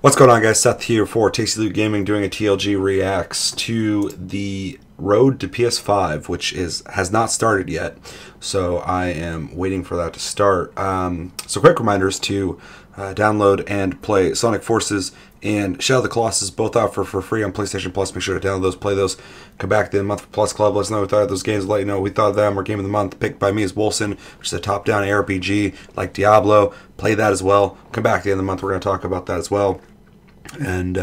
What's going on, guys? Seth here for Tasty Loot Gaming, doing a TLG reacts to the road to PS5, which has not started yet. So I am waiting for that to start. So quick reminders to download and play Sonic Forces and Shadow of the Colossus, both out for free on PlayStation Plus. Make sure to download those, play those. Come back to the Month for Plus Club. Let us know what we thought of those games. Let you know what we thought of them. Our Game of the Month picked by me is Wolcen, which is a top-down ARPG like Diablo. Play that as well. Come back at the end of the month. We're going to talk about that as well. And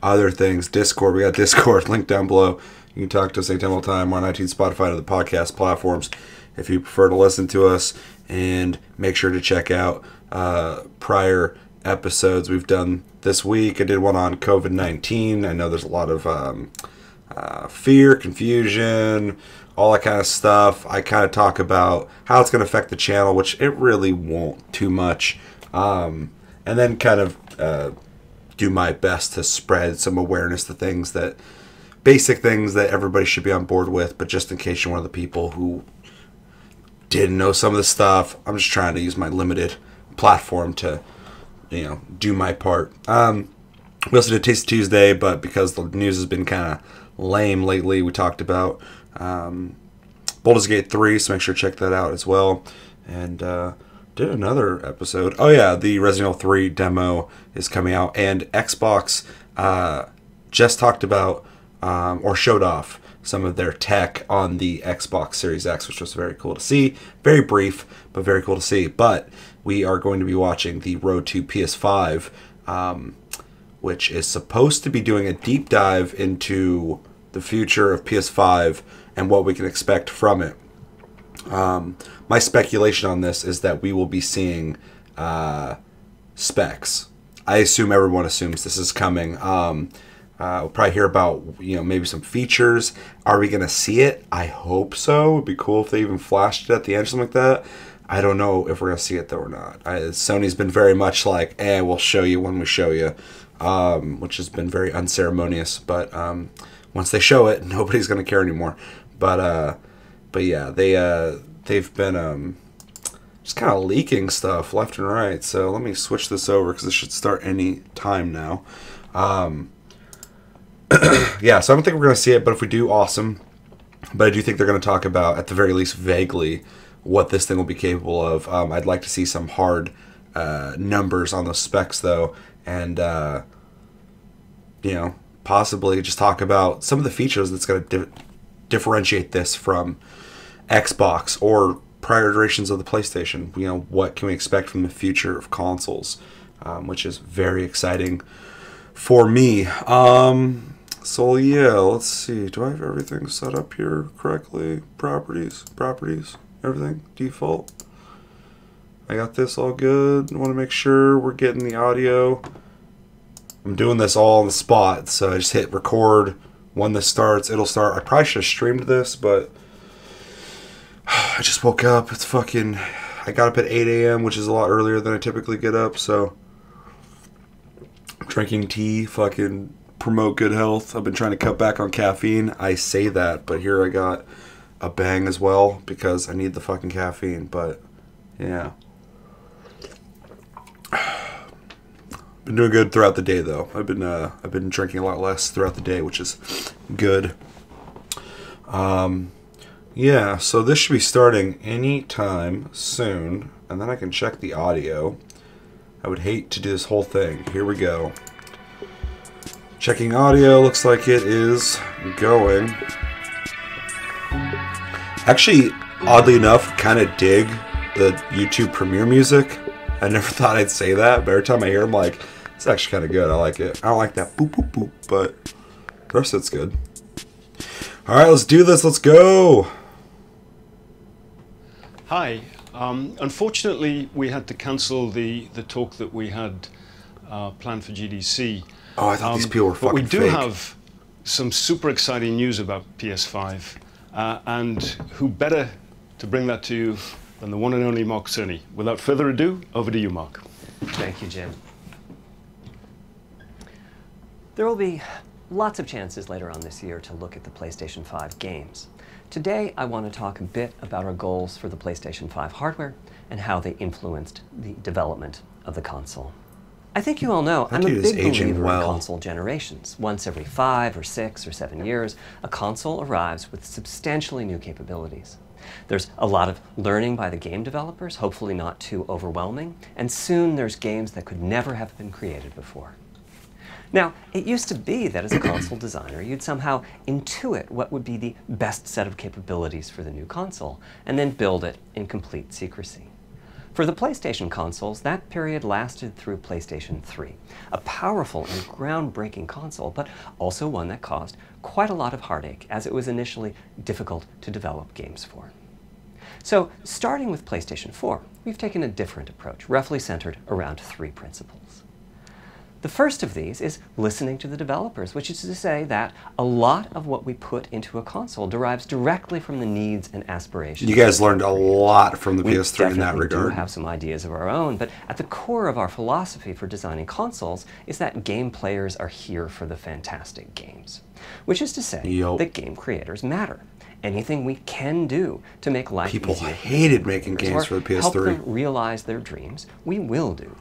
other things. Discord. We got Discord. Link down below. You can talk to us anytime, all the time. We're on iTunes, Spotify, and other podcast platforms if you prefer to listen to us. And make sure to check out prior episodes we've done this week. I did one on COVID-19. I know there's a lot of fear, confusion, all that kind of stuff. I kind of talk about how it's going to affect the channel, which it really won't too much. And then kind of do my best to spread some awareness to things that, basic things that everybody should be on board with, but just in case you're one of the people who didn't know some of the stuff, I'm just trying to use my limited platform to, do my part. We also did Taste Tuesday, but because the news has been kind of lame lately, we talked about Baldur's Gate 3, so make sure to check that out as well. And did another episode. Oh yeah, the Resident Evil 3 demo is coming out, and Xbox just talked about or showed off some of their tech on the Xbox Series X, which was very cool to see. Very brief, but very cool to see. But we are going to be watching the Road to PS5, which is supposed to be doing a deep dive into the future of PS5 and what we can expect from it. My speculation on this is that we will be seeing specs. I assume everyone assumes this is coming. We'll probably hear about maybe some features. Are we gonna see it? I hope so. It'd be cool if they even flashed it at the end, something like that. I don't know if we're gonna see it though or not. Sony's been very much like, we'll show you when we show you, which has been very unceremonious. But once they show it, nobody's gonna care anymore. But yeah, they've been just kind of leaking stuff left and right. So let me switch this over because this should start any time now. Yeah, so I don't think we're going to see it, but if we do, awesome. But I do think they're going to talk about, at the very least vaguely, what this thing will be capable of. I'd like to see some hard numbers on those specs, though, and possibly just talk about some of the features that's going to differentiate this from Xbox or prior iterations of the PlayStation. What can we expect from the future of consoles, which is very exciting for me. So yeah, let's see. Do I have everything set up here correctly? Properties, everything, default. I got this all good. I want to make sure we're getting the audio. I'm doing this all on the spot, so I just hit record. When this starts, it'll start. I probably should have streamed this, but I just woke up. It's fucking... I got up at 8 a.m., which is a lot earlier than I typically get up, so... I'm drinking tea, fucking promote good health. I've been trying to cut back on caffeine. I say that, but here I got a bang as well, because I need the fucking caffeine, but... Yeah. Been doing good throughout the day, though. I've been drinking a lot less throughout the day, which is good. Yeah, so this should be starting anytime soon, and then I can check the audio. I would hate to do this whole thing. Here we go. Checking audio. Looks like it is going. Actually, oddly enough, kind of dig the YouTube Premiere music. I never thought I'd say that, but every time I hear it, I'm like, it's actually kind of good. I like it. I don't like that boop, boop, boop, but the rest of it's good. Alright, let's do this. Let's go. Hi. Unfortunately, we had to cancel the talk that we had planned for GDC. Oh, I thought these people were fucking But we do fake. have some super exciting news about PS5, and who better to bring that to you than the one and only Mark Cerny. Without further ado, over to you, Mark. Thank you, Jim. There will be lots of chances later on this year to look at the PlayStation 5 games. Today, I want to talk a bit about our goals for the PlayStation 5 hardware and how they influenced the development of the console. I think you all know I'm a dude is big aging believer well. in console generations. Once every 5 or 6 or 7 years, a console arrives with substantially new capabilities. There's a lot of learning by the game developers, hopefully not too overwhelming, and soon there's games that could never have been created before. Now, it used to be that as a console designer, you'd somehow intuit what would be the best set of capabilities for the new console, and then build it in complete secrecy. For the PlayStation consoles, that period lasted through PlayStation 3, a powerful and groundbreaking console, but also one that caused quite a lot of heartache, as it was initially difficult to develop games for. So, starting with PlayStation 4, we've taken a different approach, roughly centered around 3 principles. The first of these is listening to the developers, which is to say that a lot of what we put into a console derives directly from the needs and aspirations. You guys learned a lot from the PS3 in that We regard. do have some ideas of our own, but at the core of our philosophy for designing consoles is that game players are here for the fantastic games. Which is to say that game creators matter. Anything we can do to make life People easier hated making games for the PS3. help them realize their dreams, we will do.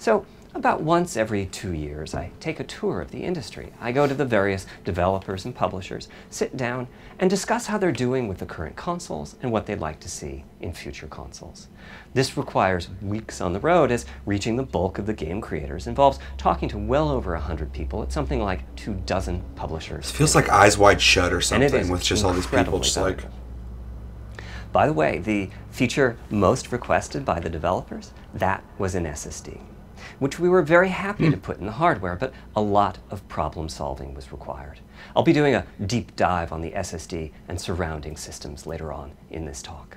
So, about once every 2 years, I take a tour of the industry. I go to the various developers and publishers, sit down, and discuss how they're doing with the current consoles and what they'd like to see in future consoles. This requires weeks on the road, as reaching the bulk of the game creators involves talking to well over 100 people at something like 24 publishers. It feels like Eyes Wide Shut or something, with just all these people just like... By the way, the feature most requested by the developers, that was an SSD, which we were very happy to put in the hardware, but a lot of problem solving was required. I'll be doing a deep dive on the SSD and surrounding systems later on in this talk.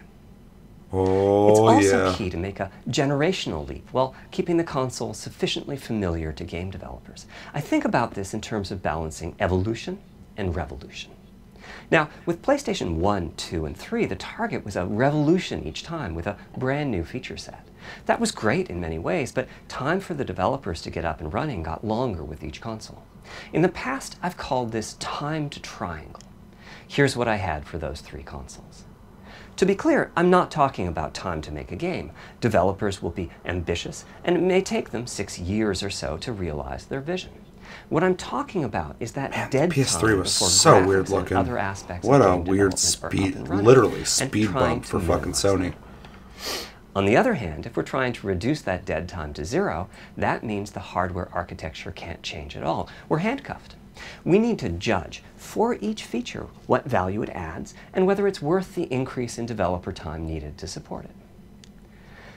It's also key to make a generational leap while keeping the console sufficiently familiar to game developers. I think about this in terms of balancing evolution and revolution. Now, with PlayStation 1, 2, and 3, the target was a revolution each time with a brand new feature set. That was great in many ways, but time for the developers to get up and running got longer with each console. In the past, I've called this time to triangle. Here's what I had for those 3 consoles. To be clear, I'm not talking about time to make a game. Developers will be ambitious, and it may take them 6 years or so to realize their vision. What I'm talking about is that dead PS3 time was before so graphics weird and looking. other aspects What of a game weird development are up speed, and running, literally and speed trying bump to for fucking minimize Sony. them. On the other hand, if we're trying to reduce that dead time to 0, that means the hardware architecture can't change at all. We're handcuffed. We need to judge for each feature what value it adds and whether it's worth the increase in developer time needed to support it.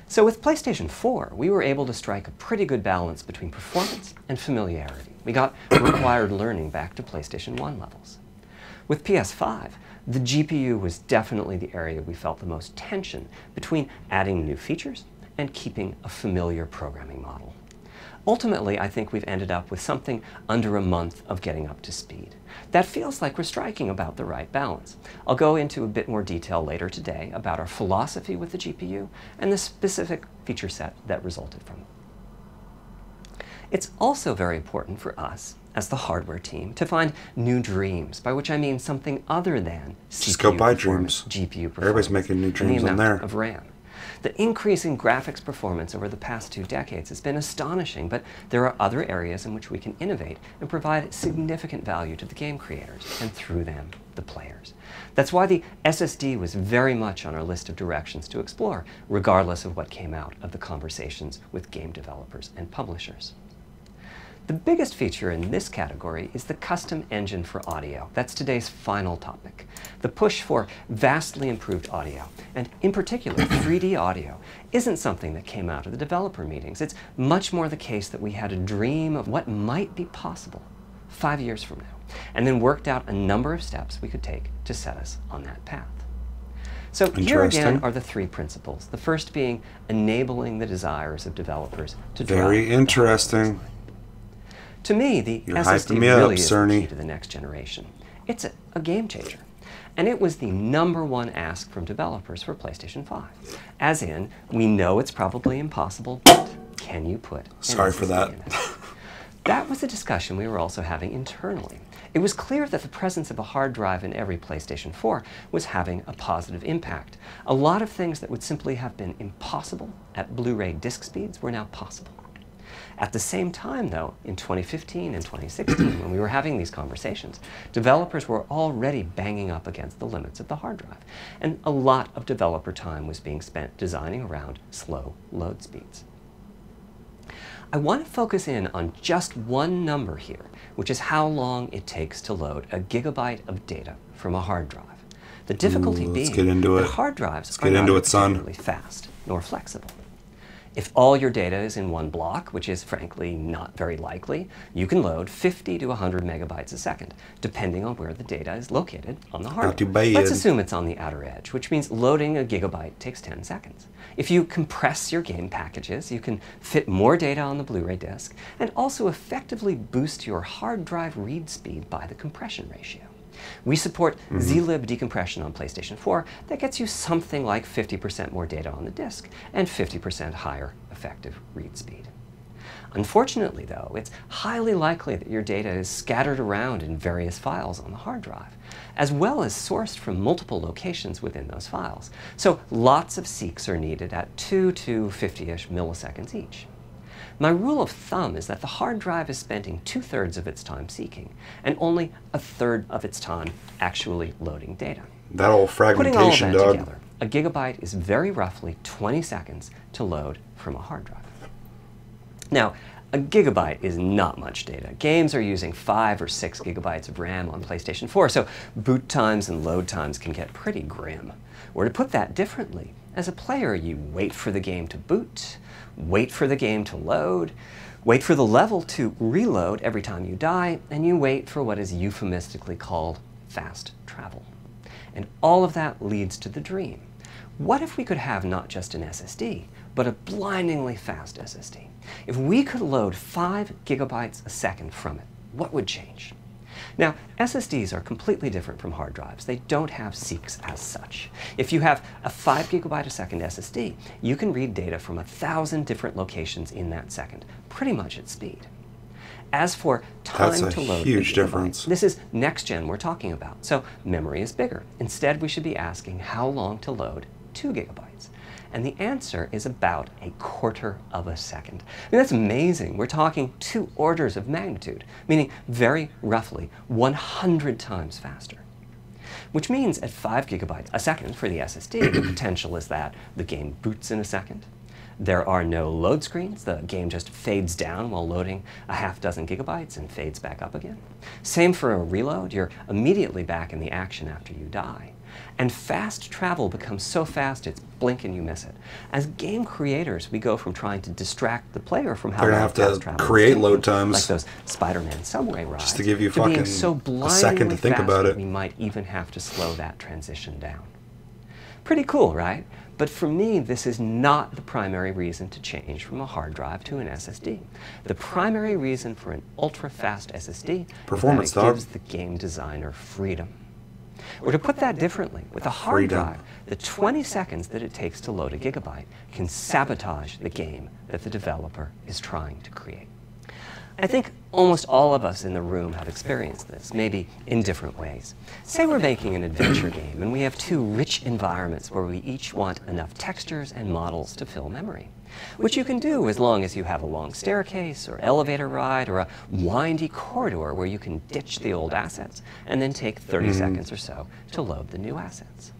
So with PlayStation 4, we were able to strike a pretty good balance between performance and familiarity. We got required learning back to PlayStation 1 levels. With PS5, the GPU was definitely the area we felt the most tension between adding new features and keeping a familiar programming model. Ultimately, I think we've ended up with something under a month of getting up to speed. That feels like we're striking about the right balance. I'll go into a bit more detail later today about our philosophy with the GPU and the specific feature set that resulted from it. It's also very important for us, as the hardware team, to find new dreams, by which I mean something other than Just CPU go buy performance, dreams. GPU performance, Everybody's making new and dreams the on amount there. of RAM. The increase in graphics performance over the past 2 decades has been astonishing, but there are other areas in which we can innovate and provide significant value to the game creators, and through them, the players. That's why the SSD was very much on our list of directions to explore, regardless of what came out of the conversations with game developers and publishers. The biggest feature in this category is the custom engine for audio. That's today's final topic. The push for vastly improved audio, and in particular 3D audio, isn't something that came out of the developer meetings. It's much more the case that we had a dream of what might be possible 5 years from now, and then worked out a number of steps we could take to set us on that path. So here again are the 3 principles. The first being enabling the desires of developers to drive. Very interesting. To me, the SSD really is the key to the next generation. It's a game changer. And it was the #1 ask from developers for PlayStation 5. As in, we know it's probably impossible, but can you put an Sorry for SSD that. in it? That was a discussion we were also having internally. It was clear that the presence of a hard drive in every PlayStation 4 was having a positive impact. A lot of things that would simply have been impossible at Blu-ray disc speeds were now possible. At the same time, though, in 2015 and 2016, when we were having these conversations, developers were already banging up against the limits of the hard drive. And a lot of developer time was being spent designing around slow load speeds. I want to focus in on just one number here, which is how long it takes to load a gigabyte of data from a hard drive. The difficulty being that hard drives are not particularly fast nor flexible. If all your data is in one block, which is frankly not very likely, you can load 50 to 100 megabytes a second, depending on where the data is located on the hard Not too drive. bad. Let's assume it's on the outer edge, which means loading a gigabyte takes 10 seconds. If you compress your game packages, you can fit more data on the Blu-ray disc and also effectively boost your hard drive read speed by the compression ratio. We support zlib decompression on PlayStation 4 that gets you something like 50% more data on the disk and 50% higher effective read speed. Unfortunately, though, it's highly likely that your data is scattered around in various files on the hard drive, as well as sourced from multiple locations within those files. So lots of seeks are needed at 2 to 50-ish milliseconds each. My rule of thumb is that the hard drive is spending 2/3 of its time seeking and only 1/3 of its time actually loading data. That old fragmentation, Putting all of that dog. together, a gigabyte is very roughly 20 seconds to load from a hard drive. Now, a gigabyte is not much data. Games are using 5 or 6 gigabytes of RAM on PlayStation 4, so boot times and load times can get pretty grim. Or to put that differently, as a player, you wait for the game to boot, wait for the game to load, wait for the level to reload every time you die, and you wait for what is euphemistically called fast travel. And all of that leads to the dream. What if we could have not just an SSD, but a blindingly fast SSD? If we could load 5 gigabytes a second from it, what would change? Now, SSDs are completely different from hard drives. They don't have seeks as such. If you have a 5 gigabyte a second SSD, you can read data from 1,000 different locations in that second, pretty much at speed. As for time to load, huge difference. This is next gen we're talking about, so memory is bigger. Instead, we should be asking how long to load 2 gigabytes. And the answer is about 1/4 of a second. I mean, that's amazing. We're talking 2 orders of magnitude, meaning very roughly 100 times faster. Which means at 5 gigabytes a second for the SSD, the potential is that the game boots in a second. There are no load screens. The game just fades down while loading a half dozen gigabytes and fades back up again. Same for a reload. You're immediately back in the action after you die. And fast travel becomes so fast it's blink and you miss it. As game creators, we go from trying to distract the player from how They're gonna have to create load times, like those Spider-Man subway rides, just to give you being fucking so a second to think about it. We might even have to slow that transition down. Pretty cool, right? But for me, this is not the primary reason to change from a hard drive to an SSD. The primary reason for an ultra-fast SSD Performance, is that it gives the game designer freedom. Or to put that differently, with a hard drive, the 20 seconds that it takes to load a gigabyte can sabotage the game that the developer is trying to create. I think almost all of us in the room have experienced this, maybe in different ways. Say we're making an adventure game and we have 2 rich environments where we each want enough textures and models to fill memory, which you can do as long as you have a long staircase or elevator ride or a windy corridor where you can ditch the old assets and then take 30 seconds or so to load the new assets.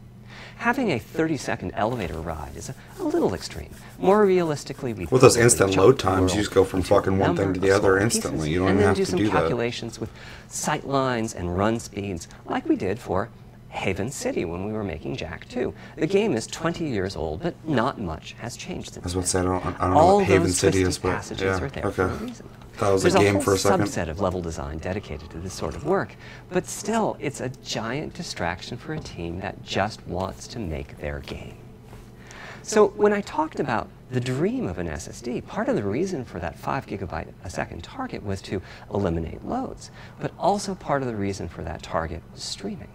Having a 30-second elevator ride is a little extreme. More realistically, we with those instant load times, you just go from fucking one thing to the other instantly. You don't even have to do that. And then do some calculations with sight lines and run speeds, like we did for Haven City when we were making Jak 2. The game is 20 years old, but not much has changed since then. I was about to say, I don't know what Haven City is, but yeah, for a reason. That was a game for a second. There's a whole subset of level design dedicated to this sort of work, but still, it's a giant distraction for a team that just wants to make their game. So when I talked about the dream of an SSD, part of the reason for that 5 gigabyte a second target was to eliminate loads, but also part of the reason for that target was streaming.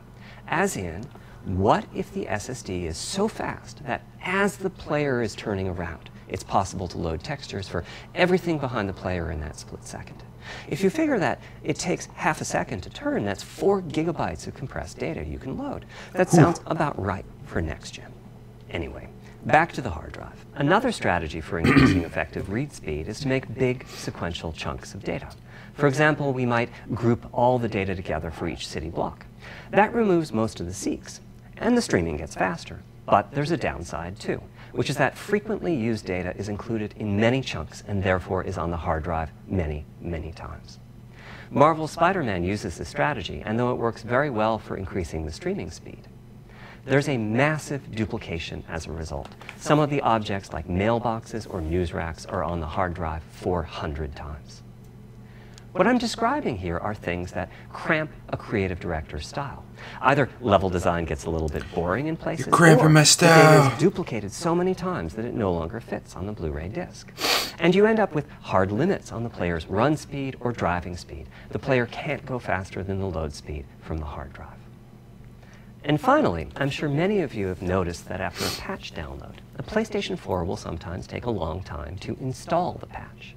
As in, what if the SSD is so fast that as the player is turning around, it's possible to load textures for everything behind the player in that split second? If you figure that it takes half a second to turn, that's 4 gigabytes of compressed data you can load. That sounds about right for next gen. Anyway, back to the hard drive. Another strategy for increasing effective read speed is to make big sequential chunks of data. For example, we might group all the data together for each city block. That removes most of the seeks, and the streaming gets faster. But there's a downside too, which is that frequently used data is included in many chunks and therefore is on the hard drive many, many times. Marvel's Spider-Man uses this strategy, and though it works very well for increasing the streaming speed, there's a massive duplication as a result. Some of the objects like mailboxes or news racks are on the hard drive 400 times. What I'm describing here are things that cramp a creative director's style. Either level design gets a little bit boring in places, You're cramping my the style. data is duplicated so many times that it no longer fits on the Blu-ray disc. And you end up with hard limits on the player's run speed or driving speed. The player can't go faster than the load speed from the hard drive. And finally, I'm sure many of you have noticed that after a patch download, the PlayStation 4 will sometimes take a long time to install the patch.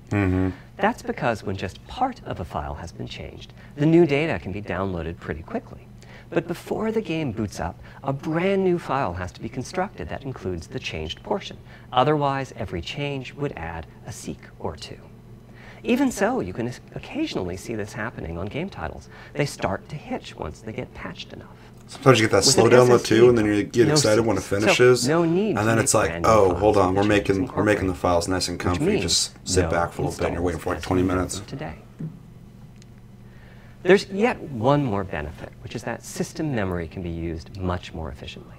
That's because when just part of a file has been changed, the new data can be downloaded pretty quickly. But before the game boots up, a brand new file has to be constructed that includes the changed portion. Otherwise, every change would add a seek or two. Even so, you can occasionally see this happening on game titles. They start to hitch once they get patched enough. Sometimes you get that With slow an download SSD, too, and then you get no excited when it seeks. finishes, So, no need and to then make it's like, brand new oh, files hold on, with we're changes making the incorporated, files nice and which comfy. means Just sit no back for a little bit, and you're waiting for like 20 minutes. Today. There's yet one more benefit, which is that system memory can be used much more efficiently.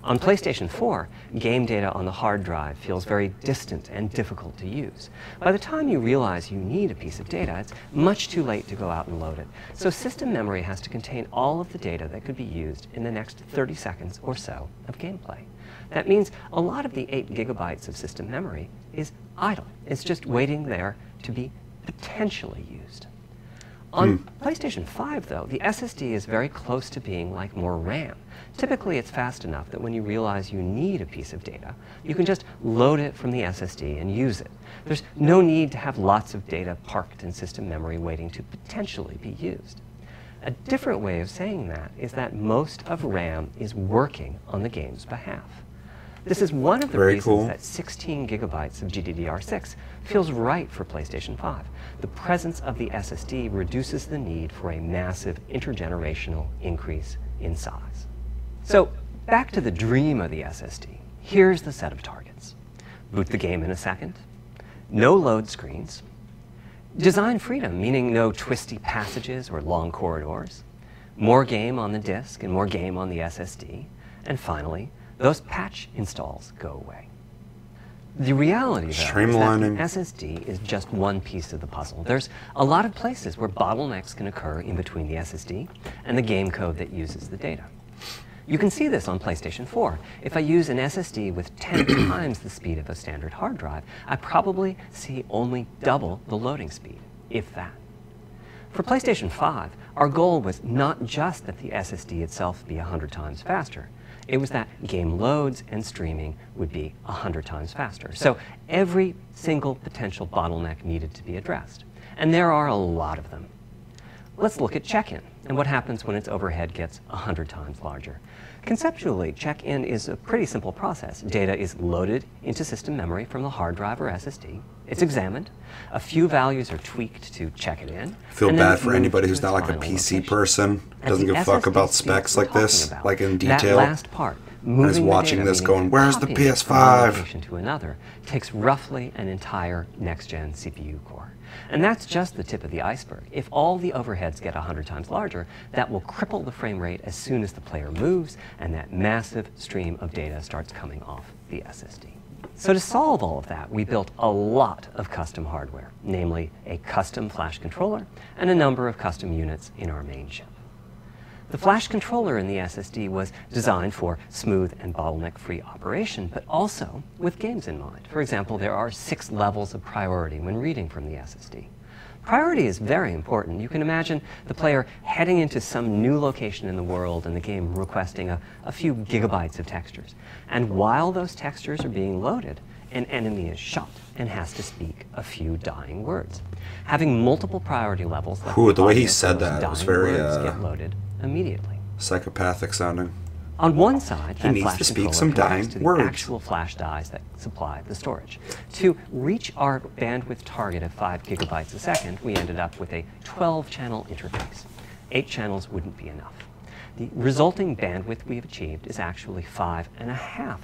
On PlayStation 4, game data on the hard drive feels very distant and difficult to use. By the time you realize you need a piece of data, it's much too late to go out and load it. So system memory has to contain all of the data that could be used in the next 30 seconds or so of gameplay. That means a lot of the 8 gigabytes of system memory is idle. It's just waiting there to be potentially used. On PlayStation 5, though, the SSD is very close to being like more RAM. Typically, it's fast enough that when you realize you need a piece of data, you can just load it from the SSD and use it. There's no need to have lots of data parked in system memory waiting to potentially be used. A different way of saying that is that most of RAM is working on the game's behalf. This is one of the reasons that 16 gigabytes of GDDR6 feels right for PlayStation 5. The presence of the SSD reduces the need for a massive intergenerational increase in size. So back to the dream of the SSD. Here's the set of targets. Boot the game in a second. No load screens. Design freedom, meaning no twisty passages or long corridors. More game on the disk and more game on the SSD. And finally, those patch installs go away. The reality, though, is that the SSD is just one piece of the puzzle. There's a lot of places where bottlenecks can occur in between the SSD and the game code that uses the data. You can see this on PlayStation 4. If I use an SSD with 10 times the speed of a standard hard drive, I probably see only double the loading speed, if that. For PlayStation 5, our goal was not just that the SSD itself be 100 times faster. It was that game loads and streaming would be 100 times faster. So every single potential bottleneck needed to be addressed. And there are a lot of them. Let's look at check-in and what happens when its overhead gets 100 times larger. Conceptually, check-in is a pretty simple process. Data is loaded into system memory from the hard drive or SSD. It's examined. A few values are tweaked to check it in. I feel bad for anybody who's not like a PC person, doesn't give a fuck about specs like this, like in detail, that last part, and is watching this going, where's the PS5? To another takes roughly an entire next-gen CPU core. And that's just the tip of the iceberg. If all the overheads get 100 times larger, that will cripple the frame rate as soon as the player moves, and that massive stream of data starts coming off the SSD. So to solve all of that, we built a lot of custom hardware, namely a custom flash controller and a number of custom units in our main chip. The flash controller in the SSD was designed for smooth and bottleneck-free operation, but also with games in mind. For example, there are 6 levels of priority when reading from the SSD. Priority is very important. You can imagine the player heading into some new location in the world and the game requesting a few gigabytes of textures. And while those textures are being loaded, an enemy is shot and has to speak a few dying words. Having multiple priority levels, like the way he said that was very get loaded immediately. psychopathic sounding. On one side, that needs flash to speak controller some connects dying to the words. actual flash dies that supply the storage. To reach our bandwidth target of 5 gigabytes a second, we ended up with a 12-channel interface. 8 channels wouldn't be enough. The resulting bandwidth we've achieved is actually 5.5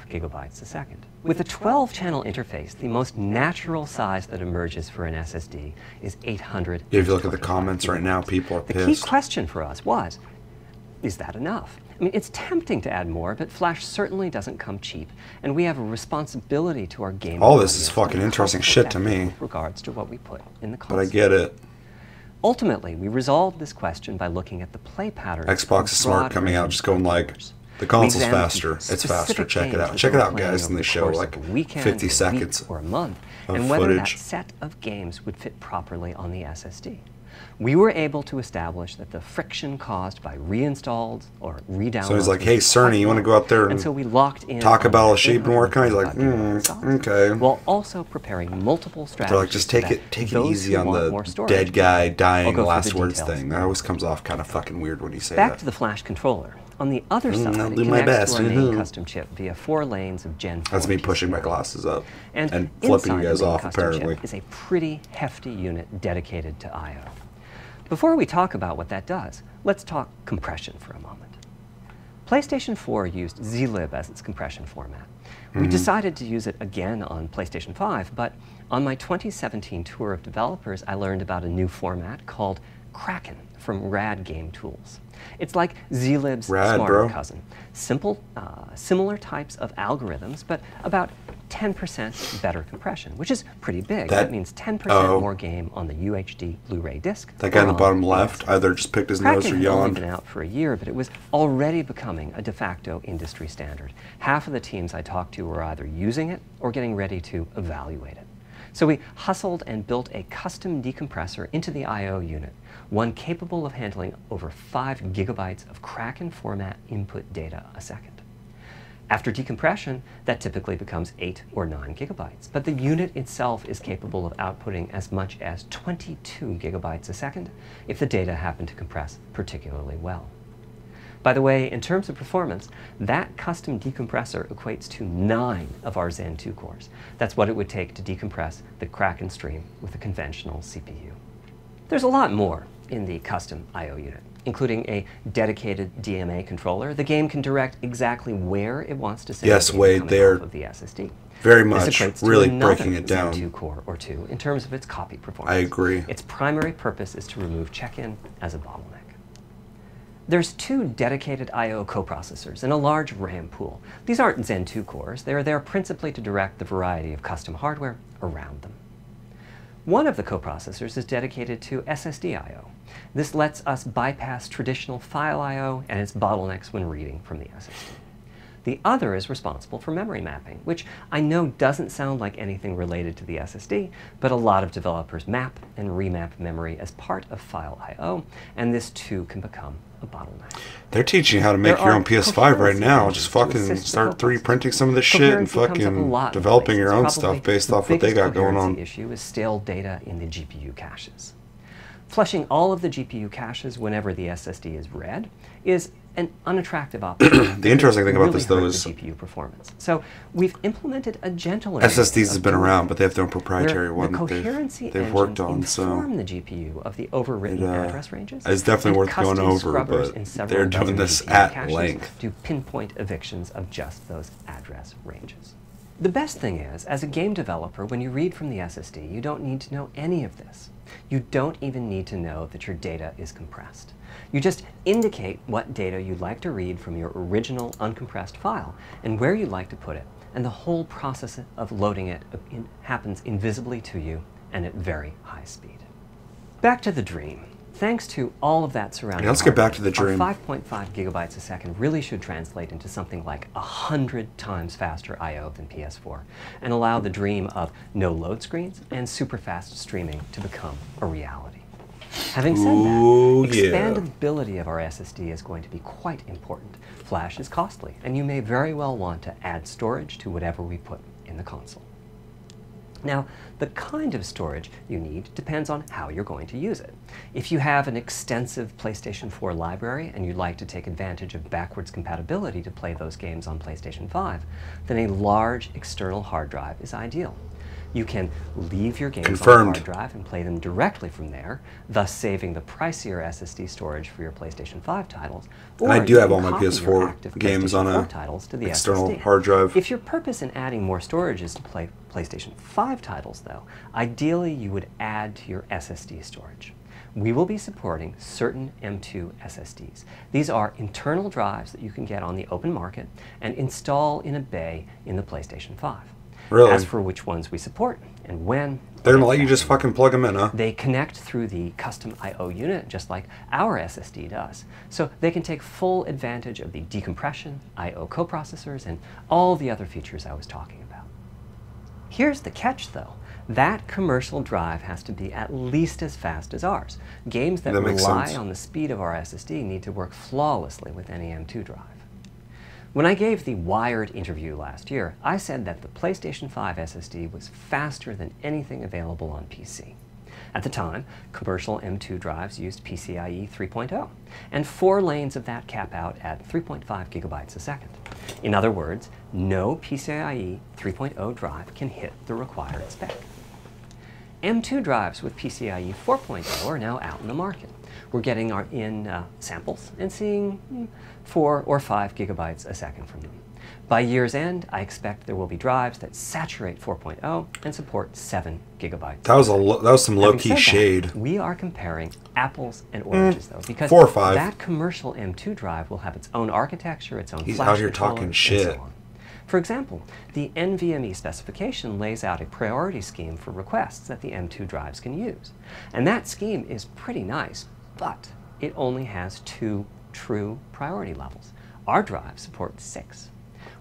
gigabytes a second. With a 12-channel interface, the most natural size that emerges for an SSD is 800. If you look at the comments right now, people are The pissed. key question for us was, is that enough? I mean, it's tempting to add more, but Flash certainly doesn't come cheap, and we have a responsibility to our game. All this is fucking interesting shit to me. With regards to what we put in the console. But I get it. Ultimately, we resolved this question by looking at the play pattern. Xbox is smart coming out, just going like, the console's faster. It's faster. Check it out. Check it out, guys. And they show like 50 seconds or a month, of and whether that footage. set of games would fit properly on the SSD. We were able to establish that the friction caused by reinstalls or redownloads. So he's like, "Hey, Cerny, you want to go out there and so we locked in talk about all the that shit you've been working on?" He's like, 800 okay. While also preparing multiple strategies. They're like, just take it easy on the dead guy dying last words thing. That always comes off kind of fucking weird when you say that. Back to the Flash controller. On the other side, I'll it do my connects best. to our main custom chip via 4 lanes of Gen 4. That's me PCIe. pushing my glasses up and flipping inside you guys the main off, custom apparently. chip is a pretty hefty unit dedicated to I/O. Before we talk about what that does, let's talk compression for a moment. PlayStation 4 used zlib as its compression format. We decided to use it again on PlayStation 5, but on my 2017 tour of developers, I learned about a new format called Kraken from Rad Game Tools. It's like zlib's smarter cousin. Simple, similar types of algorithms, but about 10% better compression, which is pretty big. That means 10% more game on the UHD Blu-ray disc. That guy in the bottom left either just picked his nose or yawned. Kraken had only been out for a year, but it was already becoming a de facto industry standard. Half of the teams I talked to were either using it or getting ready to evaluate it. So we hustled and built a custom decompressor into the I/O unit, one capable of handling over 5 gigabytes of Kraken format input data a second. After decompression, that typically becomes 8 or 9 gigabytes, but the unit itself is capable of outputting as much as 22 gigabytes a second if the data happen to compress particularly well. By the way, in terms of performance, that custom decompressor equates to 9 of our Zen 2 cores. That's what it would take to decompress the Kraken stream with a conventional CPU. There's a lot more in the custom I/O unit, including a dedicated DMA controller. The game can direct exactly where it wants to send yes, the Wade, they're off of the SSD. Very much, really breaking it down. Zen 2 core or 2 in terms of its copy performance. I agree. Its primary purpose is to remove check-in as a bottleneck. There's 2 dedicated I/O coprocessors and a large RAM pool. These aren't Zen 2 cores. They're there principally to direct the variety of custom hardware around them. One of the coprocessors is dedicated to SSD I/O. This lets us bypass traditional file I/O and its bottlenecks when reading from the SSD. The other is responsible for memory mapping, which I know doesn't sound like anything related to the SSD, but a lot of developers map and remap memory as part of file I/O, and this too can become a bottleneck. They're teaching you how to make your own PS5 right now. Just fucking start 3D printing some of this shit and fucking developing your own stuff based off what they got going on. The issue is stale data in the GPU caches. Flushing all of the GPU caches whenever the SSD is read is an unattractive option. The interesting thing about this, though, is GPU performance. So we've implemented a gentler SSDs have been around, but they have their own proprietary one that they've worked on. So the GPU of the overwritten address ranges. It's definitely worth going over, but they're doing this at length. To pinpoint evictions of just those address ranges. The best thing is, as a game developer, when you read from the SSD, you don't need to know any of this. You don't even need to know that your data is compressed. You just indicate what data you'd like to read from your original uncompressed file and where you'd like to put it, and the whole process of loading it happens invisibly to you and at very high speed. Back to the dream. Thanks to all of that surrounding let's get back to the dream. 5.5 gigabytes a second really should translate into something like 100 times faster I/O than PS4 and allow the dream of no load screens and super fast streaming to become a reality. Having said that, expandability of our SSD is going to be quite important. Flash is costly, and you may very well want to add storage to whatever we put in the console. Now, the kind of storage you need depends on how you're going to use it. If you have an extensive PlayStation 4 library and you'd like to take advantage of backwards compatibility to play those games on PlayStation 5, then a large external hard drive is ideal. You can leave your games on the hard drive and play them directly from there, thus saving the pricier SSD storage for your PlayStation 5 titles. And I do have all my PS4 games on a external hard drive. If your purpose in adding more storage is to play PlayStation 5 titles, though, ideally you would add to your SSD storage. We will be supporting certain M2 SSDs. These are internal drives that you can get on the open market and install in a bay in the PlayStation 5. Really? As for which ones we support and when, they're gonna let you just fucking plug them in, huh? they connect through the custom I/O unit just like our SSD does. So they can take full advantage of the decompression, I/O coprocessors, and all the other features I was talking about. Here's the catch, though. That commercial drive has to be at least as fast as ours. Games that rely on the speed of our SSD need to work flawlessly with any M2 drive. When I gave the Wired interview last year, I said that the PlayStation 5 SSD was faster than anything available on PC. At the time, commercial M2 drives used PCIe 3.0, and 4 lanes of that cap out at 3.5 gigabytes a second. In other words, no PCIe 3.0 drive can hit the required spec. M2 drives with PCIe 4.0 are now out in the market. We're getting samples and seeing 4 or 5 gigabytes a second from them. By year's end, I expect there will be drives that saturate 4.0 and support 7 gigabytes. That was some low-key shade. We are comparing apples and oranges, though, because 4 or 5. that commercial M2 drive will have its own architecture, its own He's flash out here controller, talking and shit. so on. For example, the NVMe specification lays out a priority scheme for requests that the M2 drives can use. And that scheme is pretty nice, but it only has 2 true priority levels. Our drive supports 6.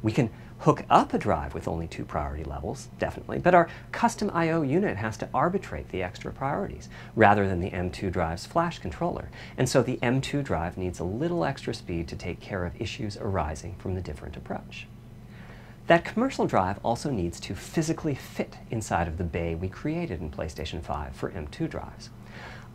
We can hook up a drive with only 2 priority levels, definitely, but our custom I/O unit has to arbitrate the extra priorities rather than the M2 drive's flash controller. And so the M2 drive needs a little extra speed to take care of issues arising from the different approach. That commercial drive also needs to physically fit inside of the bay we created in PlayStation 5 for M2 drives.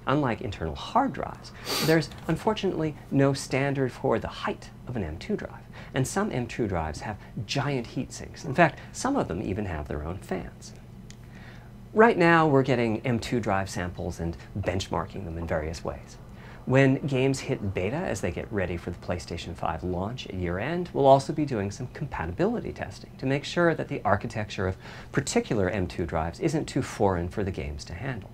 Unlike internal hard drives, there's unfortunately no standard for the height of an M2 drive, and some M2 drives have giant heat sinks. In fact, some of them even have their own fans. Right now, we're getting M2 drive samples and benchmarking them in various ways. When games hit beta as they get ready for the PlayStation 5 launch at year-end, we'll also be doing some compatibility testing to make sure that the architecture of particular M2 drives isn't too foreign for the games to handle.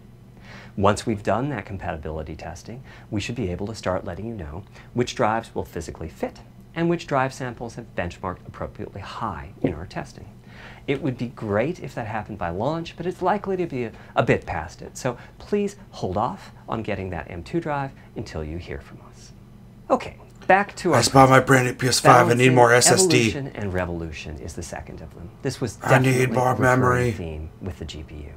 Once we've done that compatibility testing, we should be able to start letting you know which drives will physically fit and which drive samples have benchmarked appropriately high in our testing. It would be great if that happened by launch, but it's likely to be a bit past it, so please hold off on getting that M2 drive until you hear from us. Okay, back to our... I just bought my brand new PS5, I need more SSD. Evolution and revolution is the second of them. This was I need definitely more a memory. recurring theme with the GPU.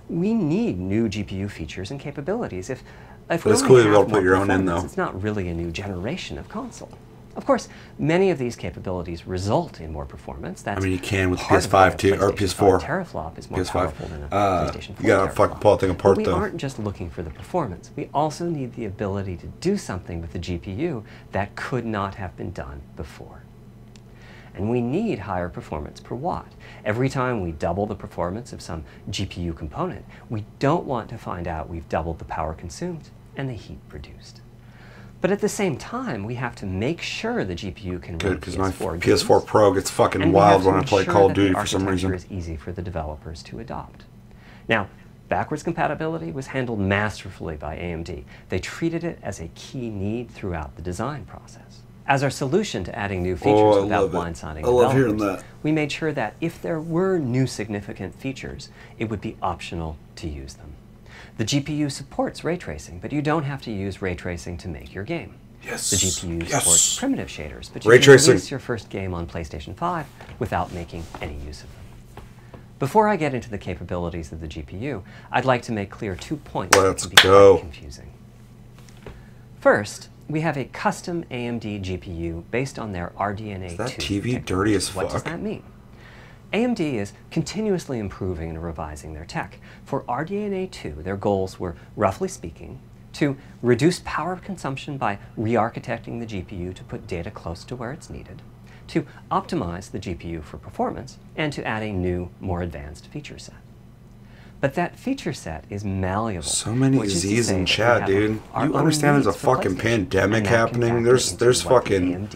We need new GPU features and capabilities. If But we it's only cool to be have able to put more your own in, performance, though. It's not really a new generation of console. Of course, many of these capabilities result in more performance. That's I mean, you can with the part of PS5 why a too, or PlayStation 5 PS4. teraflop is more PS5. powerful than a PlayStation 4 You gotta teraflop. fucking pull that thing apart, But we though. aren't just looking for the performance. We also need the ability to do something with the GPU that could not have been done before. And we need higher performance per watt. Every time we double the performance of some GPU component, we don't want to find out we've doubled the power consumed and the heat produced. But at the same time, we have to make sure the GPU can run Good, because my PS4 PS4 games, Pro gets fucking and we wild have to when I play ensure Call of that Duty the for some architecture reason. is easy for the developers to adopt. Now, backwards compatibility was handled masterfully by AMD. They treated it as a key need throughout the design process. As our solution to adding new features without blindsiding developers, we made sure that if there were new significant features, it would be optional to use them. The GPU supports ray tracing, but you don't have to use ray tracing to make your game. Yes. The GPU supports primitive shaders, but you Ray can tracing. release your first game on PlayStation 5 without making any use of them. Before I get into the capabilities of the GPU, I'd like to make clear 2 points that can be quite confusing. First, we have a custom AMD GPU based on their RDNA 2 Is that TV technology. dirty as What does fuck? that mean? AMD is continuously improving and revising their tech. For RDNA 2, their goals were, roughly speaking, to reduce power consumption by re-architecting the GPU to put data close to where it's needed, to optimize the GPU for performance, and to add a new, more advanced feature set. But that feature set is malleable. So many Z's in chat, dude. You understand there's a fucking pandemic happening? There's fucking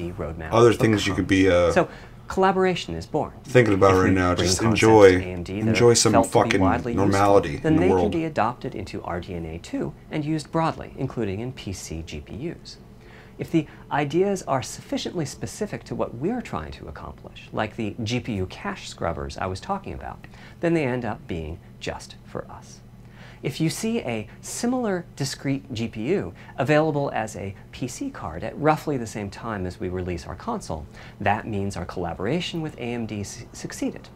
other things you could be so collaboration is born. Thinking about right now. Just enjoy some fucking normality in the then they world. can be adopted into RDNA 2 and used broadly, including in PC GPUs. If the ideas are sufficiently specific to what we're trying to accomplish, like the GPU cache scrubbers I was talking about, then they end up being just for us. If you see a similar discrete GPU available as a PC card at roughly the same time as we release our console, that means our collaboration with AMD succeeded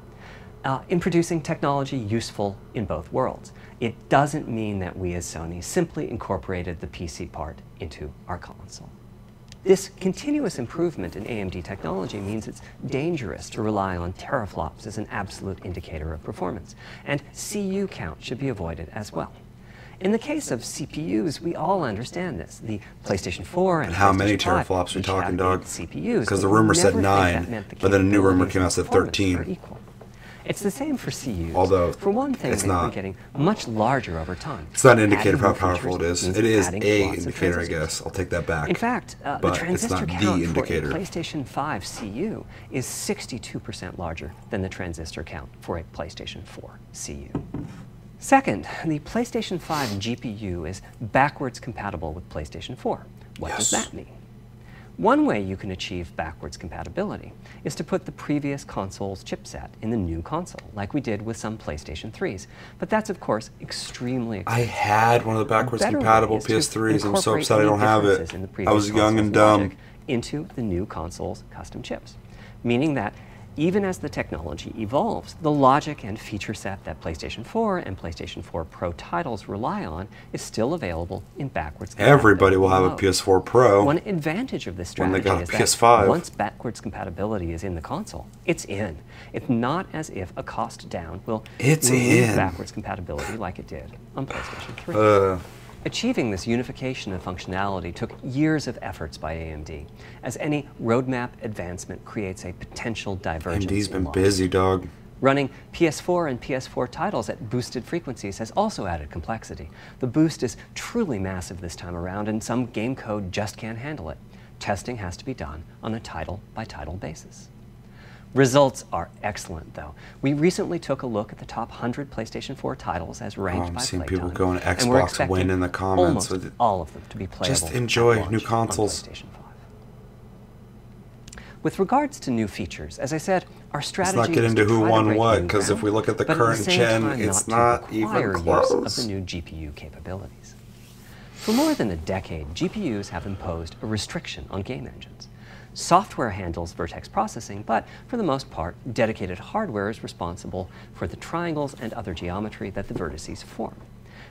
in producing technology useful in both worlds. It doesn't mean that we as Sony simply incorporated the PC part into our console. This continuous improvement in AMD technology means it's dangerous to rely on teraflops as an absolute indicator of performance, and CU count should be avoided as well. In the case of CPUs, we all understand this. The PlayStation 4 and how many PlayStation 5 teraflops we talking, dog? CPUs, because the rumor said 9, but then a new rumor came out said 13. It's the same for CUs. Although, for one thing, it's they've not. been getting much larger over time. It's not an indicator of how Adding more powerful it features is. means It is adding a lots of indicator, I transistors. guess. I'll take that back. In fact, the But it's transistor not the count for a indicator. PlayStation 5 CU is 62% larger than the transistor count for a PlayStation 4 CU. Second, the PlayStation 5 GPU is backwards compatible with PlayStation 4. What does that mean? One way you can achieve backwards compatibility is to put the previous console's chipset in the new console, like we did with some PlayStation 3s. But that's, of course, extremely expensive. I had one of the backwards compatible PS3s. I'm so upset I don't have it. In the I was young and dumb. into the new console's custom chips, meaning that even as the technology evolves, the logic and feature set that PlayStation 4 and PlayStation 4 Pro titles rely on is still available in backwards compatibility. Everybody will have a PS4 Pro. One advantage of this when they strategy got a is PS5. that once backwards compatibility is in the console, it's in. It's not as if a cost down will remove backwards compatibility like it did on PlayStation 3. Achieving this unification of functionality took years of efforts by AMD, as any roadmap advancement creates a potential divergence. AMD's been busy, dog. Running PS4 and PS4 titles at boosted frequencies has also added complexity. The boost is truly massive this time around, and some game code just can't handle it. Testing has to be done on a title-by-title basis. Results are excellent, though. We recently took a look at the top 100 PlayStation 4 titles as ranked by I'm seeing Playtime, people going and we're Xbox expecting win in the comments. almost all of them to be playable. Just enjoy at launch new on consoles. PlayStation 5. With regards to new features, as I said, our strategy Let's not get is into to who try to won break what, new because if ground, we look at the but current at the same gen, time it's not not to even require close. use of the new GPU capabilities. For more than a decade, GPUs have imposed a restriction on game engines. Software handles vertex processing, but for the most part, dedicated hardware is responsible for the triangles and other geometry that the vertices form.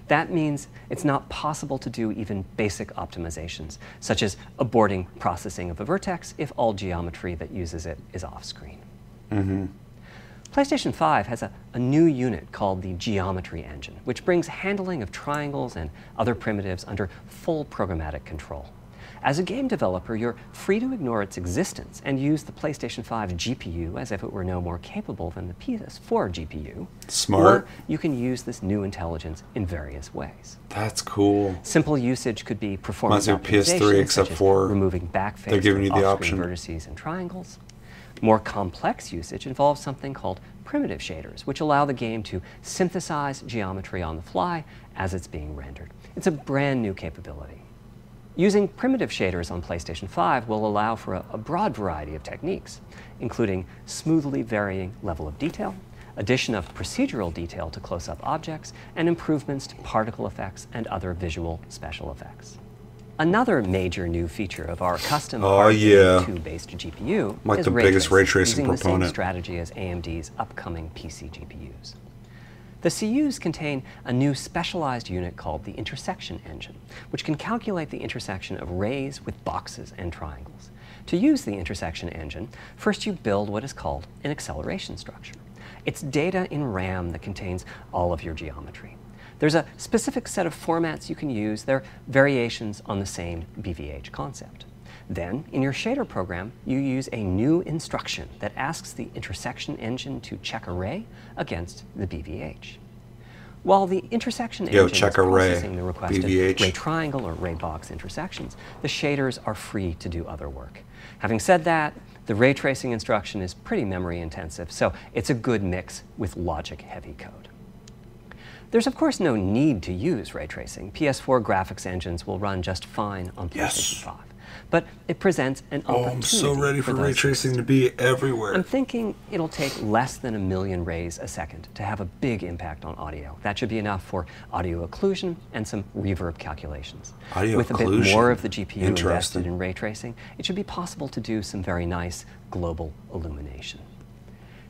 That means it's not possible to do even basic optimizations, such as aborting processing of a vertex if all geometry that uses it is off-screen. PlayStation 5 has a new unit called the Geometry Engine, which brings handling of triangles and other primitives under full programmatic control. As a game developer, you're free to ignore its existence and use the PlayStation 5 GPU as if it were no more capable than the PS4 GPU. Smart. Or you can use this new intelligence in various ways. That's cool. Simple usage could be performance Reminds me of PS3, optimization, except such as for removing backface they're giving from you the off-screen option. vertices and triangles. More complex usage involves something called primitive shaders, which allow the game to synthesize geometry on the fly as it's being rendered. It's a brand new capability. Using primitive shaders on PlayStation 5 will allow for a broad variety of techniques, including smoothly varying level of detail, addition of procedural detail to close-up objects, and improvements to particle effects and other visual special effects. Another major new feature of our custom RDNA 2-based GPU is the biggest ray tracing using the same proponent. strategy as AMD's upcoming PC GPUs. The CUs contain a new specialized unit called the intersection engine, which can calculate the intersection of rays with boxes and triangles. To use the intersection engine, first you build what is called an acceleration structure. It's data in RAM that contains all of your geometry. There's a specific set of formats you can use. They're variations on the same BVH concept. Then, in your shader program, you use a new instruction that asks the intersection engine to check array against the BVH. While the intersection engine is processing the requested ray triangle or ray box intersections, the shaders are free to do other work. Having said that, the ray tracing instruction is pretty memory intensive, so it's a good mix with logic-heavy code. There's of course no need to use ray tracing. PS4 graphics engines will run just fine on PlayStation 5. But it presents an opportunity. I'm so ready for ray tracing to be everywhere. I'm thinking it'll take less than 1 million rays a second to have a big impact on audio. That should be enough for audio occlusion and some reverb calculations. With a bit more of the GPU invested in ray tracing, it should be possible to do some very nice global illumination.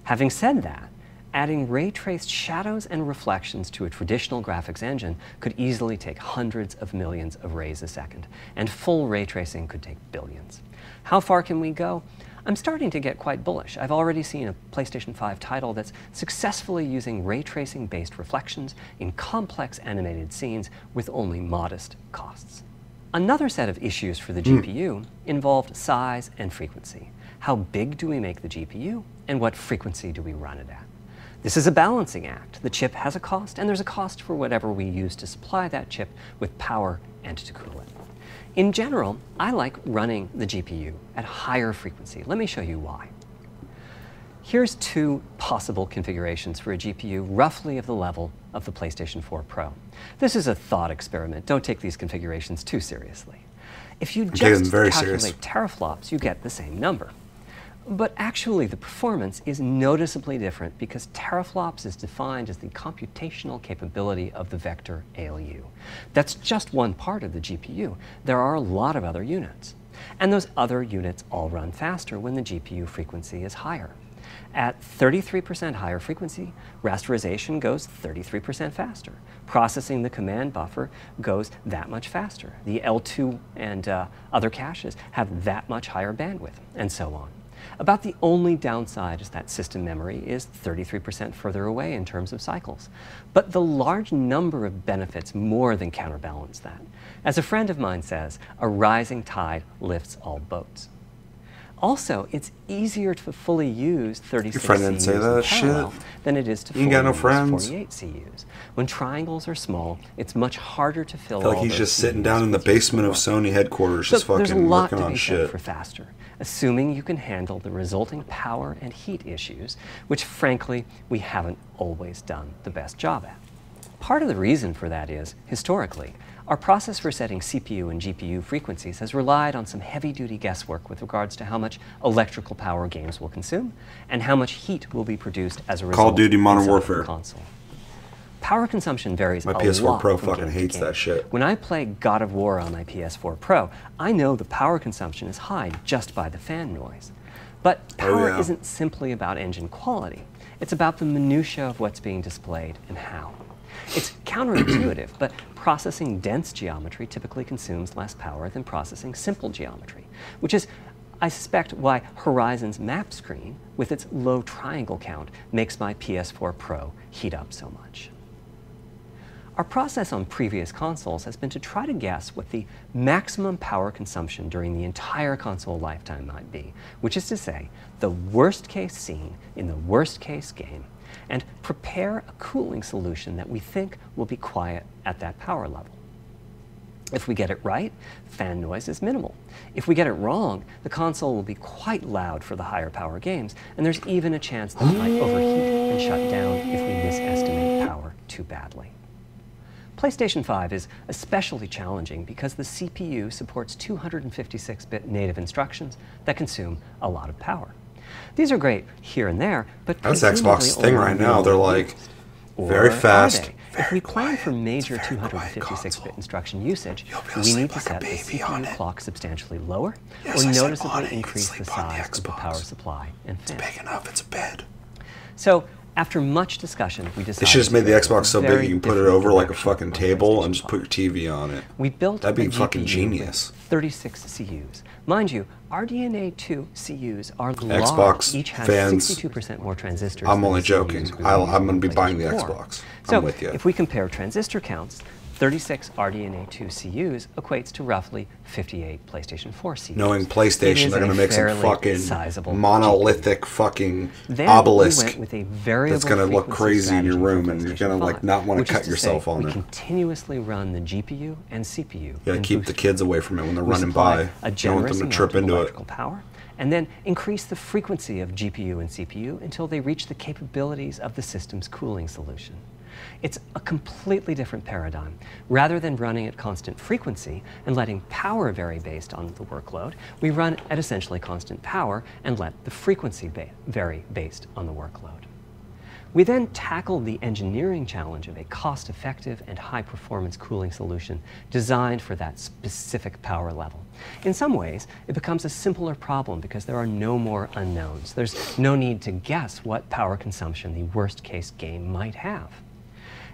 Having said that, adding ray-traced shadows and reflections to a traditional graphics engine could easily take hundreds of millions of rays a second, and full ray tracing could take billions. How far can we go? I'm starting to get quite bullish. I've already seen a PlayStation 5 title that's successfully using ray tracing-based reflections in complex animated scenes with only modest costs. Another set of issues for the GPU involved size and frequency. How big do we make the GPU, and what frequency do we run it at? This is a balancing act. The chip has a cost, and there's a cost for whatever we use to supply that chip with power and to cool it. In general, I like running the GPU at higher frequency. Let me show you why. Here's 2 possible configurations for a GPU roughly of the level of the PlayStation 4 Pro. This is a thought experiment. Don't take these configurations too seriously. If you just calculate teraflops, you get the same number. But actually, the performance is noticeably different because teraflops is defined as the computational capability of the vector ALU. That's just one part of the GPU. There are a lot of other units. And those other units all run faster when the GPU frequency is higher. At 33% higher frequency, rasterization goes 33% faster. Processing the command buffer goes that much faster. The L2 and other caches have that much higher bandwidth, and so on. About the only downside is that system memory is 33% further away in terms of cycles. But the large number of benefits more than counterbalance that. As a friend of mine says, a rising tide lifts all boats. Also, it's easier to fully use 36 CUs in parallel than it is to fully use 48 CUs. When triangles are small, it's much harder to fill all those. Like he's just sitting down in the basement of Sony headquarters, just fucking working on shit. For faster, assuming you can handle the resulting power and heat issues, which frankly, we haven't always done the best job at. Part of the reason for that is, historically, our process for setting CPU and GPU frequencies has relied on some heavy-duty guesswork with regards to how much electrical power games will consume and how much heat will be produced as a result Call of Duty Modern Warfare. Console. Power consumption varies a lot. My PS4 Pro fucking hates that shit. When I play God of War on my PS4 Pro, I know the power consumption is high just by the fan noise. But power isn't simply about engine quality. It's about the minutia of what's being displayed and how. It's counterintuitive, but processing dense geometry typically consumes less power than processing simple geometry, which is, I suspect, why Horizon's map screen, with its low triangle count, makes my PS4 Pro heat up so much. Our process on previous consoles has been to try to guess what the maximum power consumption during the entire console lifetime might be, which is to say, the worst case scene in the worst case game, and prepare a cooling solution that we think will be quiet at that power level. If we get it right, fan noise is minimal. If we get it wrong, the console will be quite loud for the higher power games, and there's even a chance that it might overheat and shut down if we misestimate power too badly. PlayStation 5 is especially challenging because the CPU supports 256-bit native instructions that consume a lot of power. These are great here and there, but that's Xbox's thing right now. They're like very fast. If we plan for major 256-bit instruction usage, we need to set the CPU clock substantially lower or noticeably increase the size of the power supply and fan. It's big enough, it's a bed. So After much discussion, we decided They should just made the to Xbox so very big you can put it different over like a direction fucking on table and PlayStation just put your 5. TV on it. We built That'd be a fucking GPU genius. with 36 CUs. Mind you, RDNA 2 CUs are large. Xbox Each has fans, 62% more transistors. I'm than only the joking. CUs we were using I'm going on to be buying the PlayStation 4. Xbox. So I'm with you. if we compare transistor counts, 36 RDNA 2 CUs equates to roughly 58 PlayStation 4 CUs. Knowing It PlayStation, is they're going a to make some fairly fucking sizable monolithic fucking Then obelisk we went with a variable that's going to look frequency crazy in your strategy room, for and you're PlayStation going to like 5, not want which to is cut yourself say on we it. continuously run the GPU and CPU. You got to in keep the boost kids away from it when they're we running supply by. a You don't want generous them to amount trip of into it. electrical power, and then increase the frequency of GPU and CPU until they reach the capabilities of the system's cooling solution. It's a completely different paradigm. Rather than running at constant frequency and letting power vary based on the workload, we run at essentially constant power and let the frequency vary based on the workload. We then tackled the engineering challenge of a cost-effective and high-performance cooling solution designed for that specific power level. In some ways, it becomes a simpler problem because there are no more unknowns. There's no need to guess what power consumption the worst-case game might have.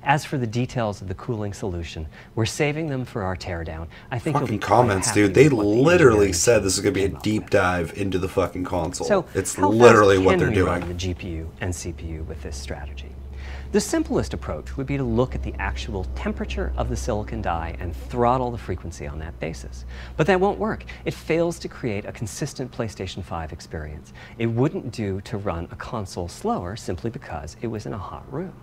As for the details of the cooling solution, we're saving them for our teardown. I think you'll be Fucking quite comments, happy dude. They with what the literally engineering said team this is going to be a came up deep with. dive into the fucking console. So, It's how literally fast what can they're we doing. run the GPU and CPU with this strategy? The simplest approach would be to look at the actual temperature of the silicon die and throttle the frequency on that basis. But that won't work. It fails to create a consistent PlayStation 5 experience. It wouldn't do to run a console slower simply because it was in a hot room.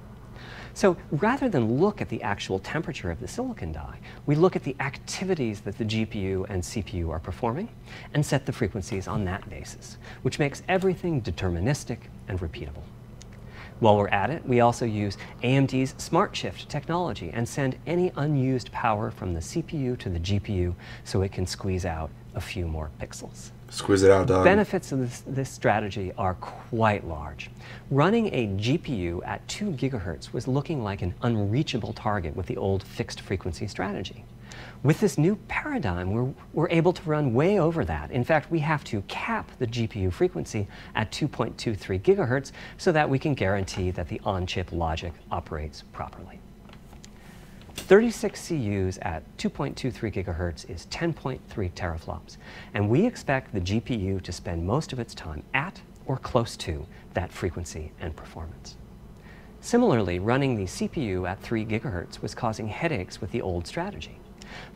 So rather than look at the actual temperature of the silicon die, we look at the activities that the GPU and CPU are performing and set the frequencies on that basis, which makes everything deterministic and repeatable. While we're at it, we also use AMD's Smart Shift technology and send any unused power from the CPU to the GPU so it can squeeze out a few more pixels. Squeeze it out, dog. Benefits of this strategy are quite large. Running a GPU at 2 gigahertz was looking like an unreachable target with the old fixed frequency strategy. With this new paradigm, we're able to run way over that. In fact, we have to cap the GPU frequency at 2.23 gigahertz so that we can guarantee that the on-chip logic operates properly. 36 CUs at 2.23 gigahertz is 10.3 teraflops, and we expect the GPU to spend most of its time at or close to that frequency and performance. Similarly, running the CPU at 3 gigahertz was causing headaches with the old strategy.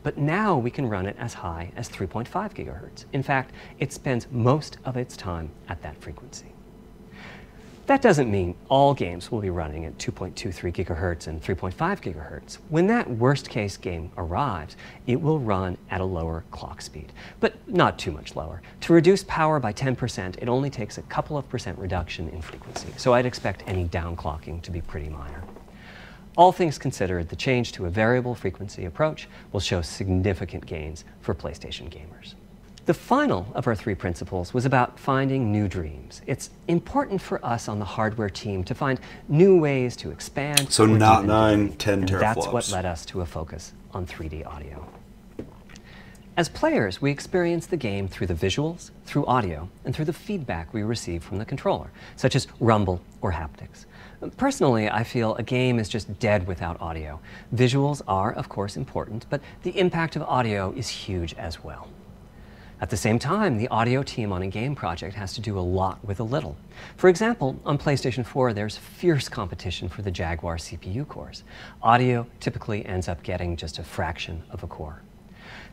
But now we can run it as high as 3.5 gigahertz. In fact, it spends most of its time at that frequency. That doesn't mean all games will be running at 2.23 gigahertz and 3.5 gigahertz. When that worst-case game arrives, it will run at a lower clock speed, but not too much lower. To reduce power by 10%, it only takes a couple of percent reduction in frequency, so I'd expect any downclocking to be pretty minor. All things considered, the change to a variable frequency approach will show significant gains for PlayStation gamers. The final of our 3 principles was about finding new dreams. It's important for us on the hardware team to find new ways to expand. So not deepen 9, debate, 10 and teraflops. that's what led us to a focus on 3D audio. As players, we experience the game through the visuals, through audio, and through the feedback we receive from the controller, such as rumble or haptics. Personally, I feel a game is just dead without audio. Visuals are, of course, important, but the impact of audio is huge as well. At the same time, the audio team on a game project has to do a lot with a little. For example, on PlayStation 4, there's fierce competition for the Jaguar CPU cores. Audio typically ends up getting just a fraction of a core.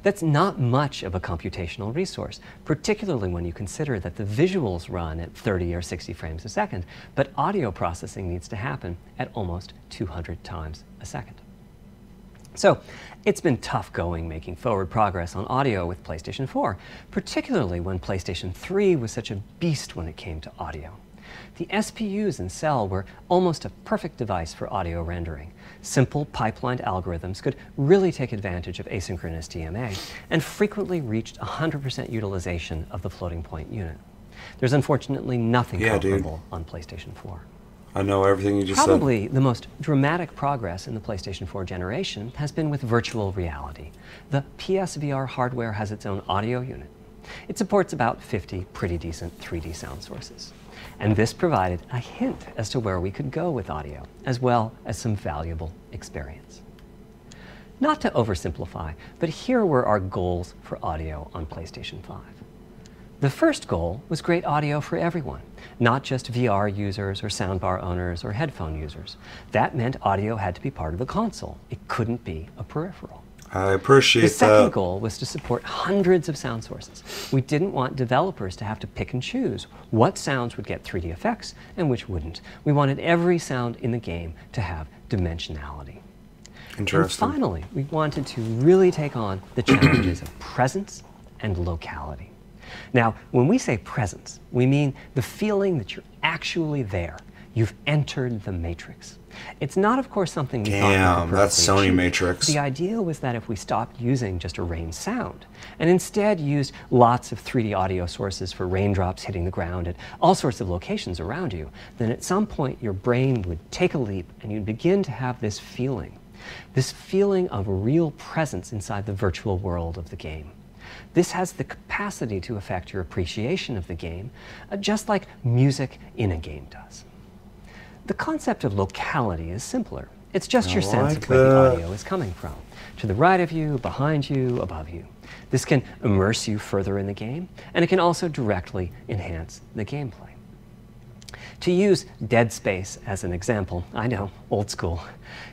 That's not much of a computational resource, particularly when you consider that the visuals run at 30 or 60 frames a second, but audio processing needs to happen at almost 200 times a second. So it's been tough going making forward progress on audio with PlayStation 4, particularly when PlayStation 3 was such a beast when it came to audio. The SPUs in Cell were almost a perfect device for audio rendering. Simple pipelined algorithms could really take advantage of asynchronous DMA and frequently reached 100% utilization of the floating point unit. There's unfortunately nothing comparable on PlayStation 4. I know everything you just said. Probably the most dramatic progress in the PlayStation 4 generation has been with virtual reality. The PSVR hardware has its own audio unit. It supports about 50 pretty decent 3D sound sources. And this provided a hint as to where we could go with audio, as well as some valuable experience. Not to oversimplify, but here were our goals for audio on PlayStation 5. The first goal was great audio for everyone, not just VR users or soundbar owners or headphone users. That meant audio had to be part of the console. It couldn't be a peripheral. I appreciate that. The second goal was to support hundreds of sound sources. We didn't want developers to have to pick and choose what sounds would get 3D effects and which wouldn't. We wanted every sound in the game to have dimensionality. Interesting. And finally, we wanted to really take on the challenges of presence and locality. Now, when we say presence, we mean the feeling that you're actually there. You've entered the matrix. It's not, of course, something we thought we Damn, could that's perfectly Sony achieve. Matrix. The idea was that if we stopped using just a rain sound and instead used lots of 3D audio sources for raindrops hitting the ground at all sorts of locations around you, then at some point your brain would take a leap and you'd begin to have this feeling of real presence inside the virtual world of the game. This has the capacity to affect your appreciation of the game, just like music in a game does. The concept of locality is simpler. It's just your sense of where the audio is coming from. To the right of you, behind you, above you. This can immerse you further in the game, and it can also directly enhance the gameplay. To use Dead Space as an example, I know, old school,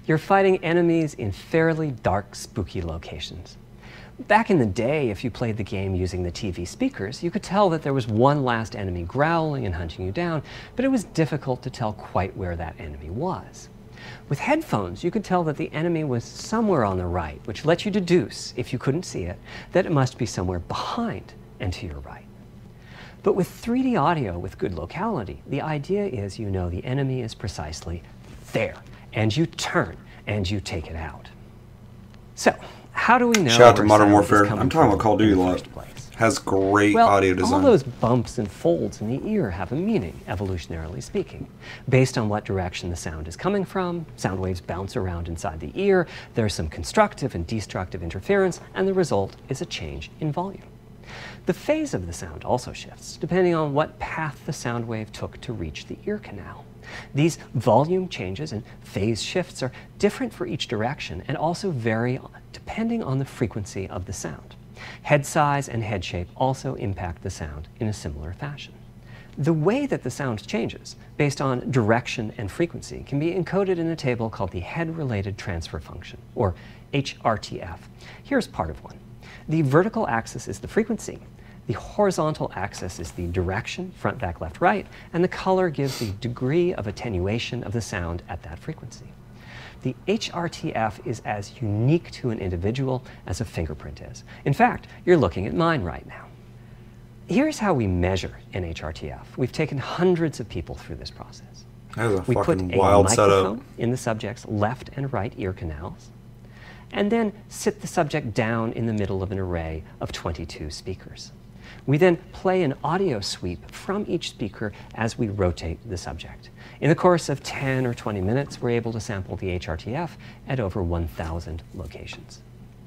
you're fighting enemies in fairly dark, spooky locations. Back in the day, if you played the game using the TV speakers, you could tell that there was one last enemy growling and hunting you down, but it was difficult to tell quite where that enemy was. With headphones, you could tell that the enemy was somewhere on the right, which let you deduce, if you couldn't see it, that it must be somewhere behind and to your right. But with 3D audio with good locality, the idea is you know the enemy is precisely there, and you turn and you take it out. So, how do we know? Shout out to where Modern sound is Warfare. coming I'm talking from about Call of Duty in a the lot. first place? Has great Well, audio design. all those bumps and folds in the ear have a meaning, evolutionarily speaking. Based on what direction the sound is coming from, sound waves bounce around inside the ear, there's some constructive and destructive interference, and the result is a change in volume. The phase of the sound also shifts, depending on what path the sound wave took to reach the ear canal. These volume changes and phase shifts are different for each direction and also vary depending on the frequency of the sound. Head size and head shape also impact the sound in a similar fashion. The way that the sound changes, based on direction and frequency, can be encoded in a table called the Head-Related Transfer Function, or HRTF. Here's part of one. The vertical axis is the frequency. The horizontal axis is the direction, front, back, left, right, and the color gives the degree of attenuation of the sound at that frequency. The HRTF is as unique to an individual as a fingerprint is. In fact, you're looking at mine right now. Here's how we measure an HRTF. We've taken hundreds of people through this process. That is a We put fucking a wild microphone setup. in the subject's left and right ear canals, and then sit the subject down in the middle of an array of 22 speakers. We then play an audio sweep from each speaker as we rotate the subject. In the course of 10 or 20 minutes, we're able to sample the HRTF at over 1,000 locations.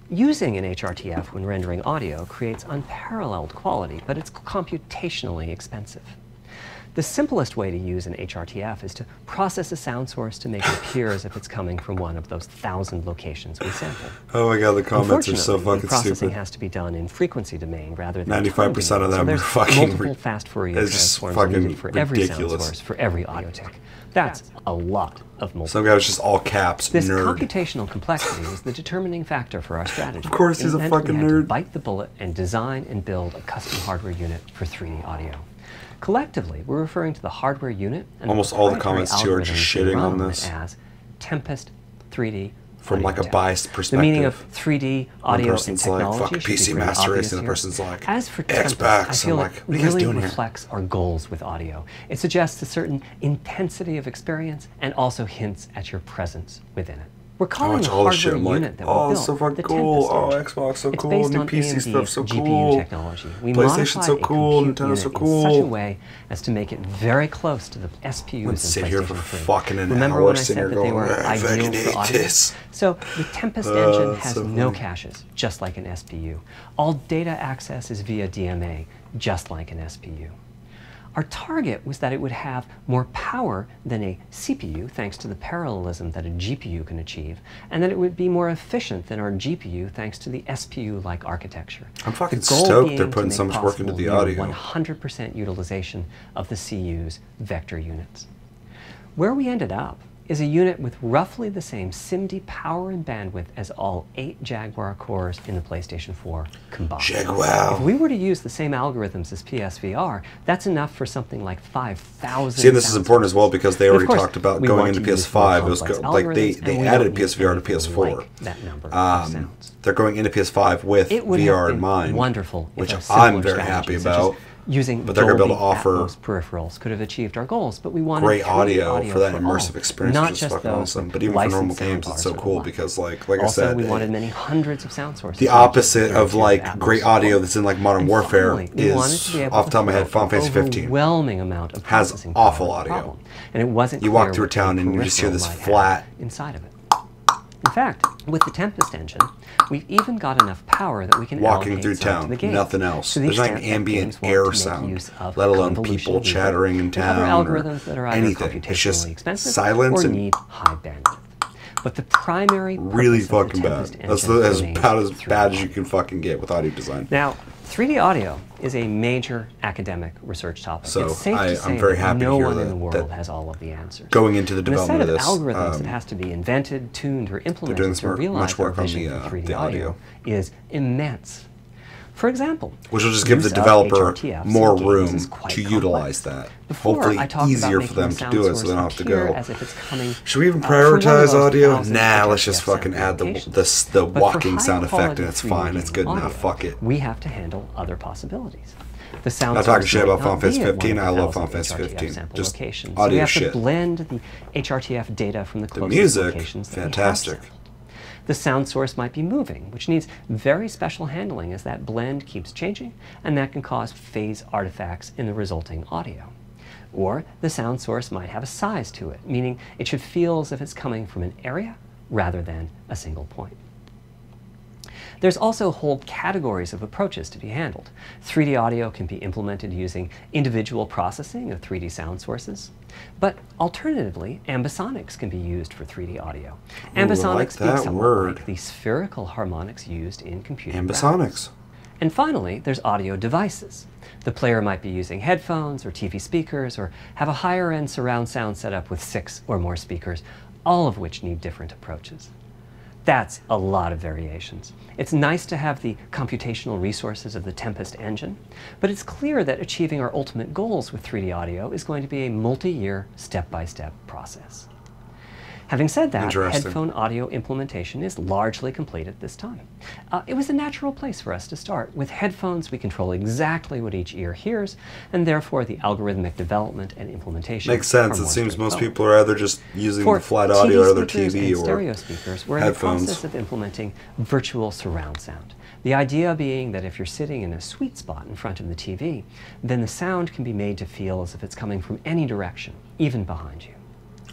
Using an HRTF when rendering audio creates unparalleled quality, but it's computationally expensive. The simplest way to use an HRTF is to process a sound source to make it appear as if it's coming from one of those 1,000 locations we sample. Oh my god, the comments are so Unfortunately, fucking the processing stupid. has to be done in frequency domain rather than 95% of them time domain. So are there's fucking multiple fast Fourier it's just transforms fucking needed for every sound ridiculous. source for every audio tick. That's a lot of multiple. Some guy was just all caps, This nerd. computational complexity was the determining factor for our strategy. Of course he's It a meant we fucking had to nerd. bite the bullet and design and build a custom hardware unit for 3D audio. Collectively, we're referring to the hardware unit and Almost all the proprietary comments, too, are just algorithms shitting on around this. it as Tempest 3D From audio like a tech. biased The meaning of perspective. 3D One audio and person's like, technology fuck should be PC pretty Master obvious Race, and the here. person's like, As for Tempest, Xbox. I feel I'm it like, what are you guys really doing here? reflects our goals with audio. It suggests a certain intensity of experience and also hints at your presence within it. We're calling the all this hardware shit. I'm like, unit that we oh, built so fucking the cool. Tempest Oh, engine. Xbox so It's cool. based New on PC AMD's stuff so GPU cool. technology. We PlayStation modified so a cool. compute Nintendo so unit in such a cool. way as to make it very close to the SPUs in Sit here for PlayStation 3. fucking an Remember hour when I sitting said here that they going, were I fucking ideal for hate audio? this. So the Tempest engine has so no funny. caches, just like an SPU. All data access is via DMA, just like an SPU. Our target was that it would have more power than a CPU, thanks to the parallelism that a GPU can achieve, and that it would be more efficient than our GPU, thanks to the SPU-like architecture. I'm fucking The goal stoked being they're to putting make so much work into possible the near audio. 100% utilization of the CU's vector units. Where we ended up is a unit with roughly the same SIMD power and bandwidth as all 8 Jaguar cores in the PlayStation 4 combined. Jaguar. If we were to use the same algorithms as PSVR, that's enough for something like 5,000 See, and this is sound important as well sources. because they But of already course, talked about we going want into to use more PS5. It was complex like they algorithms, and we added don't need PSVR to anything PS4. like that number of sounds. They're going into PS5 with It would VR have in been mind, wonderful if which a I'm simpler very strategy, happy such as about. using But they're going to be able to Dolby offer Atmos peripherals could have achieved our goals, but we wanted great 3D audio for that all, immersive experience, not which is just fucking those awesome. with But even for normal licensed games, soundbars it's so or the cool like. because, like I Also, said, we wanted many hundreds of sound sources. the not just opposite of 32 like Atmos great audio that's in like Modern and Warfare finally, we wanted is, to be able off the to top of my head, throw Final Fantasy an 15 overwhelming amount of has processing awful power at the audio. problem. And it wasn't You clear walk through what town the and you just hear peripheral this might have flat. inside of it. In fact, with the Tempest engine, we've even got enough power that we can walking allocate through some to town, the games, nothing else. to the There's not extent an that ambient games want air to make sound, use of let alone convolution people reason chattering in and town other or algorithms that are either anything. It's just computationally expensive silence or and need high bandwidth. But the primary really purpose of fucking the bad. Tempest That's engine as remains about as 3D bad as you audio. can fucking get with audio design. Now, 3D audio is a major academic research topic. So it's safe to say I'm very that happy to no hear one in that- the world that has all of the answers. going into the And the development set of of this, algorithms that has to be invented, tuned, or doing implemented this to realize much work our on vision the, for 3D the audio audio. is immense. For example, Which will just give the use of developer HRTFS more in games room is quite to complex. utilize that. Before, Hopefully I talked easier about for them making to the do sound it so they don't have to source appear go, as if it's coming, should we even from one of prioritize those audio? thousands Nah, of let's just HRTFS fucking add the applications. the But for walking sound effect high-quality and it's fine. 3D It's good enough. audio, Fuck it. We have to handle other possibilities. The sound Not talking source shit might about Final not Fantasy be at 15. one I of the love Final 1,000 Fantasy 15. sample Just locations. So audio we have shit. to blend the HRTF data from the closest music, locations that fantastic. we have sampled. The sound source might be moving, which needs very special handling as that blend keeps changing, and that can cause phase artifacts in the resulting audio. Or the sound source might have a size to it, meaning it should feel as if it's coming from an area rather than a single point. There's also whole categories of approaches to be handled. 3D audio can be implemented using individual processing of 3D sound sources. But alternatively, ambisonics can be used for 3D audio. Ambisonics like speaks that somewhat word. like the spherical harmonics used in computer graphics. Ambisonics. And finally, there's audio devices. The player might be using headphones or TV speakers or have a higher-end surround sound setup with 6 or more speakers, all of which need different approaches. That's a lot of variations. It's nice to have the computational resources of the Tempest engine, but it's clear that achieving our ultimate goals with 3D audio is going to be a multi-year, step-by-step process. Having said that, headphone audio implementation is largely complete at this time. It was a natural place for us to start. With headphones, we control exactly what each ear hears, and therefore the algorithmic development and implementation Makes sense. are It more seems most straightforward. people are either just using For the flat audio out of their speakers TV and or stereo speakers, we're in headphones. the process of implementing virtual surround sound. The idea being that if you're sitting in a sweet spot in front of the TV, then the sound can be made to feel as if it's coming from any direction, even behind you.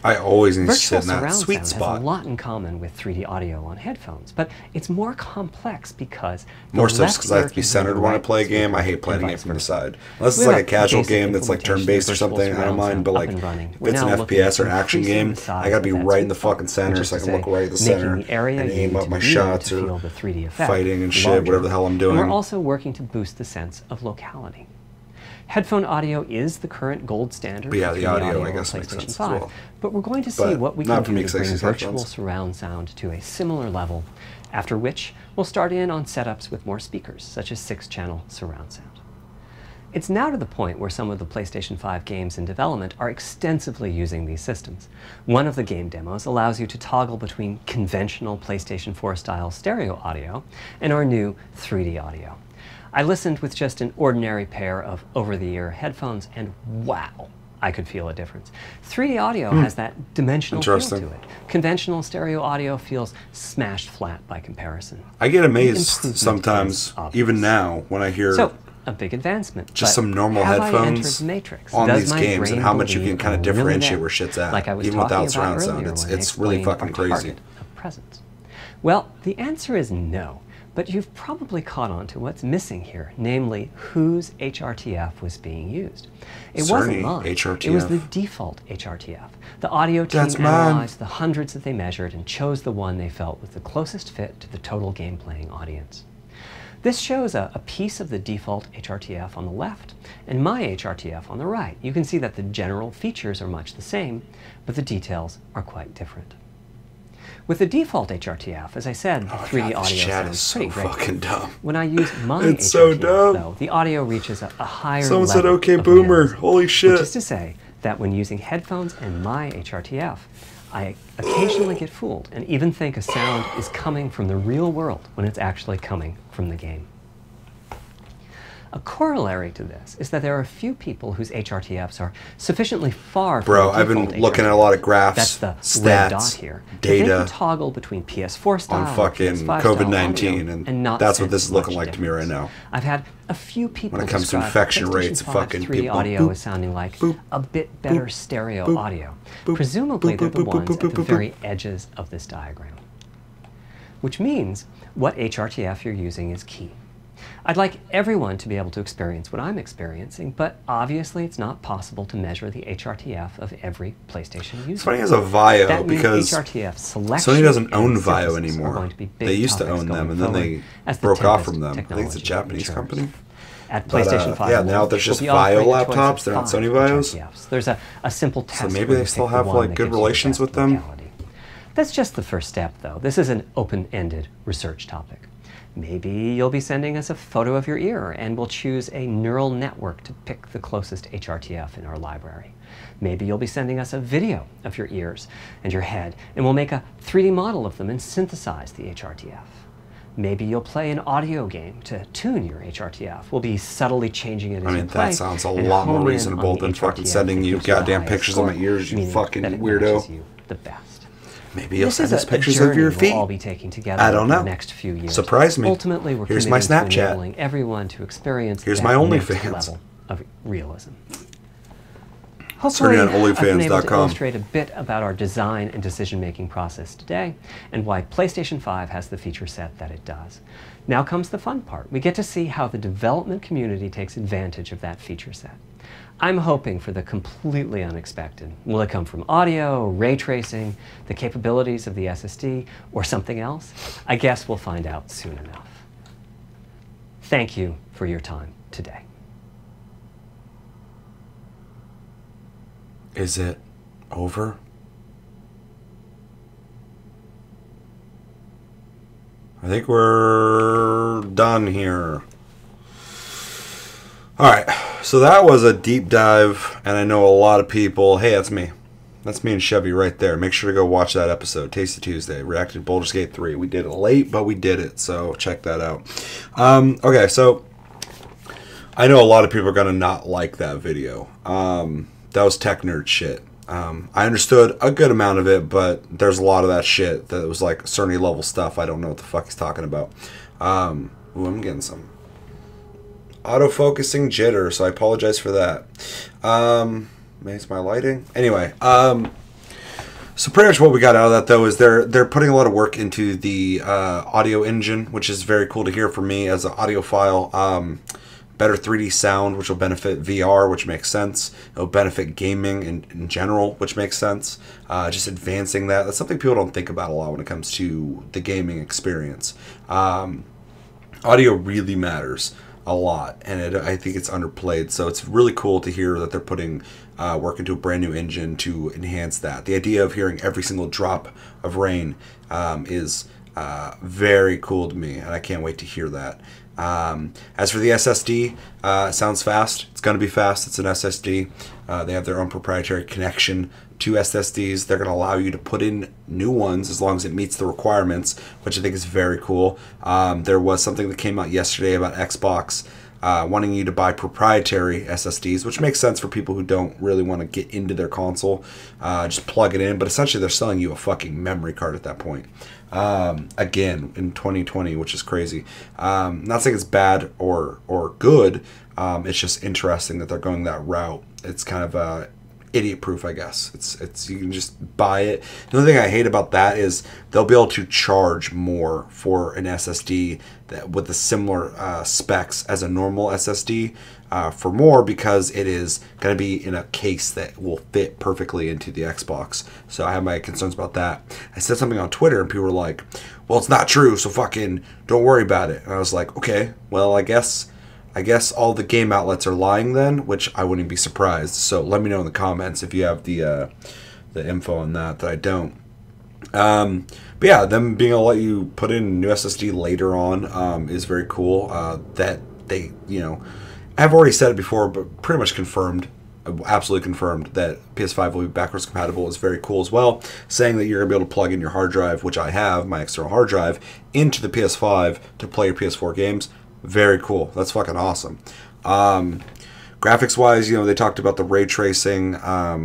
I always need to Virtual sit in that surround sweet sound spot. has a lot in common with 3D audio on headphones, but it's more complex because More so because I have to be centered when I play a game. I hate playing a game from the side. Unless it's like a casual game that's like turn-based or something, I don't mind. But like, if it's an FPS or an action game, I gotta be right in the fucking center so I can look right at the center and aim up my shots or fighting and shit, whatever the hell I'm doing. And we're also working to boost the sense of locality. Headphone audio is the current gold standard But yeah, for the 3D audio, I on guess, makes PlayStation sense as 5. well. But we're going to see But what we not can for do me, to 'cause I bring use virtual headphones. surround sound to a similar level, after which we'll start in on setups with more speakers, such as 6-channel surround sound. It's now to the point where some of the PlayStation 5 games in development are extensively using these systems. One of the game demos allows you to toggle between conventional PlayStation 4-style stereo audio and our new 3D audio. I listened with just an ordinary pair of over-the-ear headphones, and wow, I could feel a difference. 3D audio has that dimensional feel to it. Conventional stereo audio feels smashed flat by comparison. I get amazed sometimes, even now, when I hear so, a big advancement. just some normal headphones on these games and how much you can kind of differentiate where shit's at, like I was even without surround earlier sound. It's really fucking crazy. Of presence. Well, the answer is no. But you've probably caught on to what's missing here, namely whose HRTF was being used. It wasn't mine. HRTF. It was the default HRTF. The audio team analyzed the hundreds that they measured and chose the one they felt was the closest fit to the total game-playing audience. This shows a piece of the default HRTF on the left and my HRTF on the right. You can see that the general features are much the same, but the details are quite different. With the default HRTF, as I said, 3D audio sounds pretty great. Fucking dumb. When I use my it's HRTF, so dumb. though, the audio reaches a higher Someone level said, "Okay, of boomer." realism, Holy shit. which is to say that when using headphones and my HRTF, I occasionally get fooled and even think a sound is coming from the real world when it's actually coming from the game. A corollary to this is that there are a few people whose HRTFs are sufficiently far from Bro, the I've been looking at a lot of graphs, that's the red dot stats, here. data, they can toggle between PS4 style on fucking PS5 COVID-19, and not that's what sense this is looking much like to me right now. I've had a few people When it comes to describe infection PlayStation rates, 5's fucking 3D people, audio boop, is sounding like boop, a bit better boop, stereo boop, audio. boop, Presumably boop, they're the boop, ones boop, at the boop, very edges of this diagram. Which means what HRTF you're using is key. I'd like everyone to be able to experience what I'm experiencing, but obviously it's not possible to measure the HRTF of every PlayStation user. It's funny as a VAIO that because HRTF selection Sony doesn't own and VAIO synthesis are anymore. going to be big They used to topics own them going and then forward they as the broke off Tempest from them. I think it's a technology Japanese matures. company. At PlayStation 5, yeah, now there's just we'll be offering VAIO a choice laptops. of They're not 5 Sony VAIOs. HRTFs. There's a simple test. So maybe where they you still pick the have one like that good gives you the relations best with them. locality. That's just the first step, though. This is an open-ended research topic. Maybe you'll be sending us a photo of your ear, and we'll choose a neural network to pick the closest HRTF in our library. Maybe you'll be sending us a video of your ears and your head, and we'll make a 3D model of them and synthesize the HRTF. Maybe you'll play an audio game to tune your HRTF. We'll be subtly changing it as you play. That sounds a lot more reasonable than fucking sending you goddamn pictures of my ears, you fucking weirdo. You the best. Maybe you'll send us pictures of your feet. We'll all be taking together I don't know. over the next few years. Surprise me. Ultimately, we're Here's my committed to Snapchat. enabling everyone to experience Here's that my next OnlyFans. level of realism. Hopefully, on I've been able to OnlyFans.com. illustrate a bit about our design and decision-making process today, and why PlayStation 5 has the feature set that it does. Now comes the fun part. We get to see how the development community takes advantage of that feature set. I'm hoping for the completely unexpected. Will it come from audio, ray tracing, the capabilities of the SSD, or something else? I guess we'll find out soon enough. Thank you for your time today. Is it over? I think we're done here. All right, so that was a deep dive, and I know a lot of people. Hey, that's me. That's me and Chevy right there. Make sure to go watch that episode, Tasty Tuesday. Reacted to Baldur's Gate 3. We did it late, but we did it, so check that out. Okay, so I know a lot of people are going to not like that video. That was tech nerd shit. I understood a good amount of it, but there's a lot of that shit that was like Cerny level stuff. I don't know what the fuck he's talking about. Ooh, I'm getting some autofocusing jitter, so I apologize for that. Maybe it's my lighting. Anyway, so pretty much what we got out of that, though, is they're putting a lot of work into the audio engine, which is very cool to hear for me as an audiophile. Better 3D sound, which will benefit VR, which makes sense. It'll benefit gaming in general, which makes sense. Just advancing that. That's something people don't think about a lot when it comes to the gaming experience. Audio really matters a lot, and I think it's underplayed. So it's really cool to hear that they're putting work into a brand new engine to enhance that. The idea of hearing every single drop of rain is very cool to me, and I can't wait to hear that. As for the SSD, it sounds fast. It's going to be fast. It's an SSD. They have their own proprietary connection to SSDs. They're going to allow you to put in new ones as long as it meets the requirements, which I think is very cool. There was something that came out yesterday about Xbox wanting you to buy proprietary SSDs, which makes sense for people who don't really want to get into their console. Just plug it in, but essentially they're selling you a fucking memory card at that point. Again, in 2020, which is crazy. Not saying it's bad or good. It's just interesting that they're going that route. It's kind of idiot proof, I guess. It's you can just buy it. The only thing I hate about that is they'll be able to charge more for an SSD that with the similar specs as a normal SSD for more, because it is going to be in a case that will fit perfectly into the Xbox. So I have my concerns about that. I said something on Twitter and people were like, well, it's not true, so fucking don't worry about it. And I was like, okay, well, I guess all the game outlets are lying then, which I wouldn't be surprised. So let me know in the comments if you have the info on that I don't. But yeah, them being able to let you put in a new SSD later on is very cool. That they, I've already said it before, but pretty much confirmed, absolutely confirmed, that PS5 will be backwards compatible is very cool as well. Saying that you're going to be able to plug in your hard drive, which I have, my external hard drive, into the PS5 to play your PS4 games. Very cool. That's fucking awesome. Graphics wise, they talked about the ray tracing,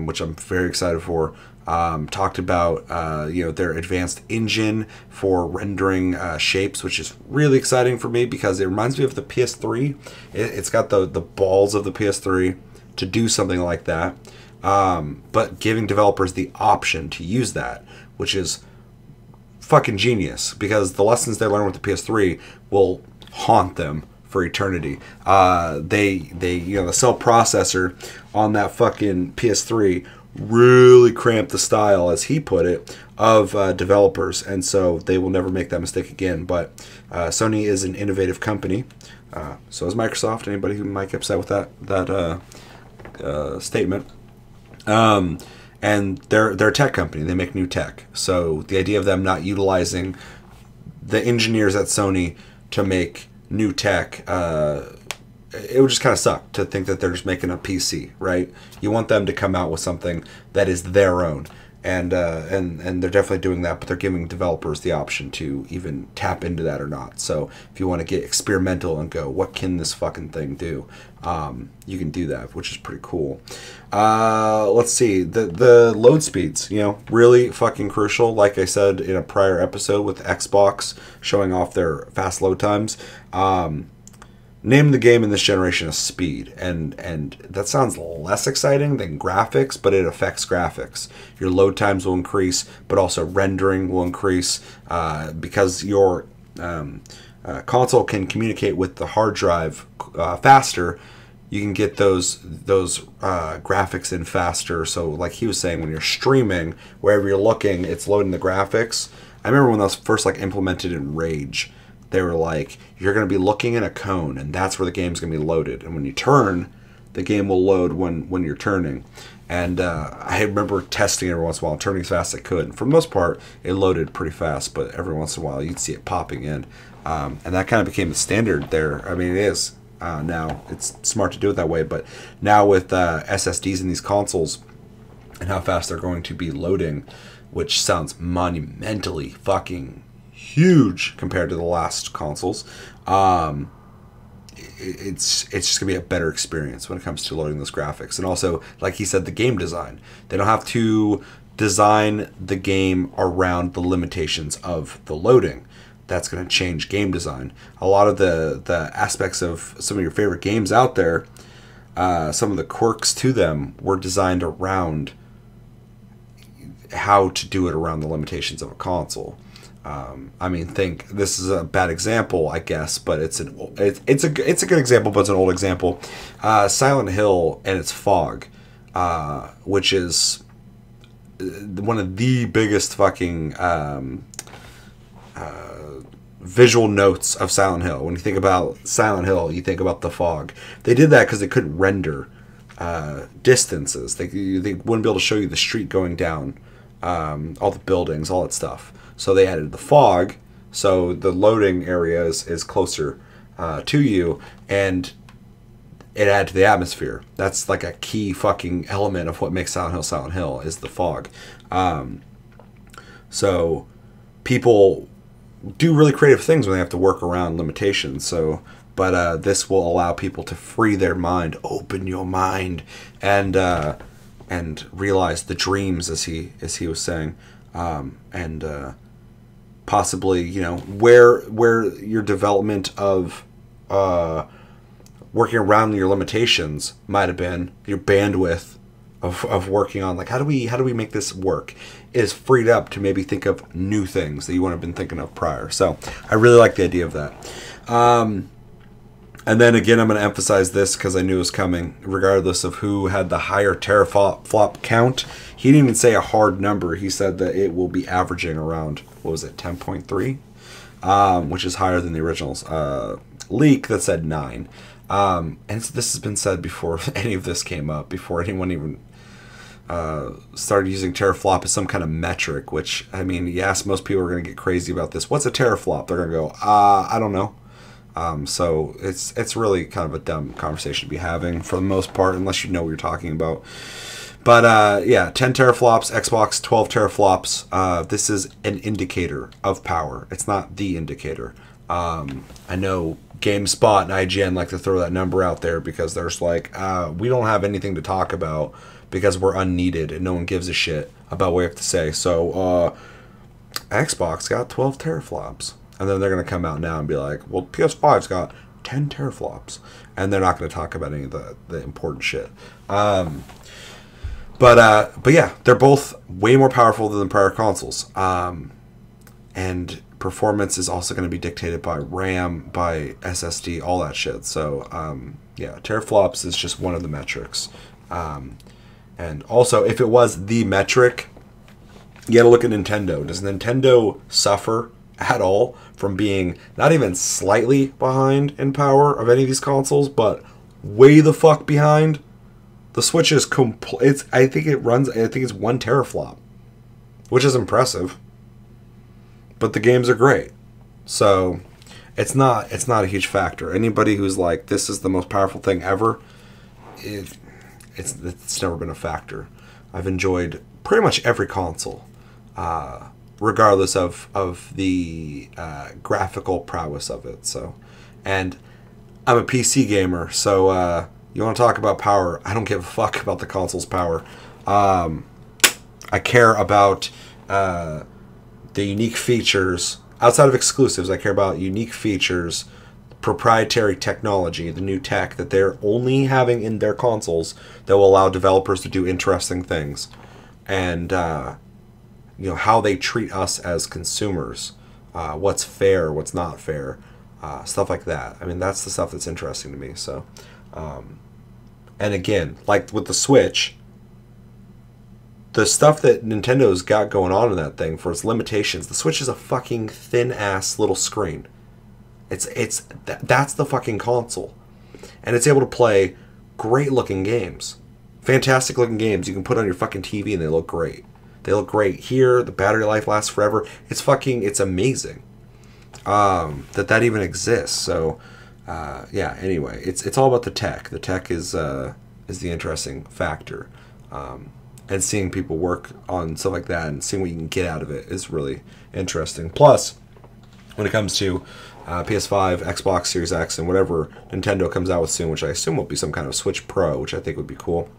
which I'm very excited for. Talked about their advanced engine for rendering shapes, which is really exciting for me because it reminds me of the PS3. It's got the balls of the PS3 to do something like that, but giving developers the option to use that, which is fucking genius, because the lessons they learn with the PS3 will haunt them for eternity. The cell processor on that fucking PS3 really cramped the style, as he put it, of developers, and so they will never make that mistake again. But Sony is an innovative company, so is Microsoft. Anybody who might get upset with that statement, and they're a tech company. They make new tech, so the idea of them not utilizing the engineers at Sony to make new tech, it would just kind of suck to think that they're just making a PC, right? You want them to come out with something that is their own, and they're definitely doing that, but they're giving developers the option to even tap into that or not. So if you want to get experimental and go, what can this fucking thing do? You can do that, which is pretty cool. Let's see, the load speeds, really fucking crucial. Like I said in a prior episode with Xbox showing off their fast load times, name the game in this generation is speed, and that sounds less exciting than graphics, but it affects graphics. Your load times will increase, but also rendering will increase, because your console can communicate with the hard drive faster. You can get those graphics in faster. So like he was saying, when you're streaming, wherever you're looking, it's loading the graphics. I remember when that was first implemented in Rage, they were like, you're going to be looking in a cone, and that's where the game's going to be loaded. And when you turn, the game will load when you're turning. And I remember testing every once in a while, turning as fast as I could. And for the most part, it loaded pretty fast, but every once in a while, you'd see it popping in. And that kind of became the standard there. I mean, it is now. It's smart to do it that way. But now with SSDs in these consoles and how fast they're going to be loading, which sounds monumentally fucking huge compared to the last consoles, it's just gonna be a better experience when it comes to loading those graphics. And also, like he said, the game design, they don't have to design the game around the limitations of the loading. That's going to change game design. A lot of the aspects of some of your favorite games out there, some of the quirks to them were designed around how to do it around the limitations of a console. I mean, this is a bad example, I guess, but it's a good example, but it's an old example. Silent Hill and its fog, which is one of the biggest fucking visual notes of Silent Hill. When you think about Silent Hill, you think about the fog. They did that because they couldn't render distances. They wouldn't be able to show you the street going down, all the buildings, all that stuff. So they added the fog, so the loading area is closer to you, and it added to the atmosphere. That's like a key fucking element of what makes Silent Hill is the fog. So people do really creative things when they have to work around limitations. So but this will allow people to free their mind, open your mind, and realize the dreams, as he was saying, and possibly, you know, where your development of working around your limitations might have been, your bandwidth of working on, like, how do we make this work, is freed up to maybe think of new things that you wouldn't have been thinking of prior. So I really like the idea of that. And then again, I'm going to emphasize this because I knew it was coming, regardless of who had the higher teraflop count. He didn't even say a hard number. He said that it will be averaging around, what was it, 10.3, which is higher than the original's leak that said 9. And this has been said before any of this came up, before anyone even started using teraflop as some kind of metric, which, I mean, you ask most people are going to get crazy about this. What's a teraflop? They're going to go, I don't know. So it's really kind of a dumb conversation to be having for the most part, unless you know what you're talking about. But yeah, 10 teraflops, Xbox 12 teraflops. This is an indicator of power. It's not the indicator. I know GameSpot and IGN like to throw that number out there because there's like, we don't have anything to talk about because we're unneeded and no one gives a shit about what we have to say. So Xbox got 12 teraflops. And then they're going to come out now and be like, well, PS5's got 10 teraflops. And they're not going to talk about any of the important shit. But yeah, they're both way more powerful than the prior consoles. And performance is also going to be dictated by RAM, by SSD, all that shit. So yeah, teraflops is just one of the metrics. And also, if it was the metric, you got to look at Nintendo. Does Nintendo suffer at all from being not even slightly behind in power of any of these consoles, but way the fuck behind? The Switch is I think it's 1 teraflop, which is impressive. But the games are great. So it's not a huge factor. Anybody who's like, this is the most powerful thing ever, it's never been a factor. I've enjoyed pretty much every console, regardless of the graphical prowess of it. So, and I'm a PC gamer, so you want to talk about power? I don't give a fuck about the console's power. I care about the unique features outside of exclusives. I care about unique features, proprietary technology, the new tech that they're only having in their consoles that will allow developers to do interesting things, and you know, how they treat us as consumers, what's fair, what's not fair, stuff like that. I mean, that's the stuff that's interesting to me. So, and again, like with the Switch, the stuff that Nintendo's got going on in that thing for its limitations, the Switch is a fucking thin ass little screen. That's the fucking console, and it's able to play great looking games, fantastic looking games you can put on your fucking TV and they look great. They look great here. The battery life lasts forever. It's amazing that even exists. So yeah. Anyway, it's all about the tech. The tech is the interesting factor, and seeing people work on stuff like that and seeing what you can get out of it is really interesting. Plus, when it comes to PS5, Xbox Series X, and whatever Nintendo comes out with soon, which I assume will be some kind of Switch Pro, which I think would be cool.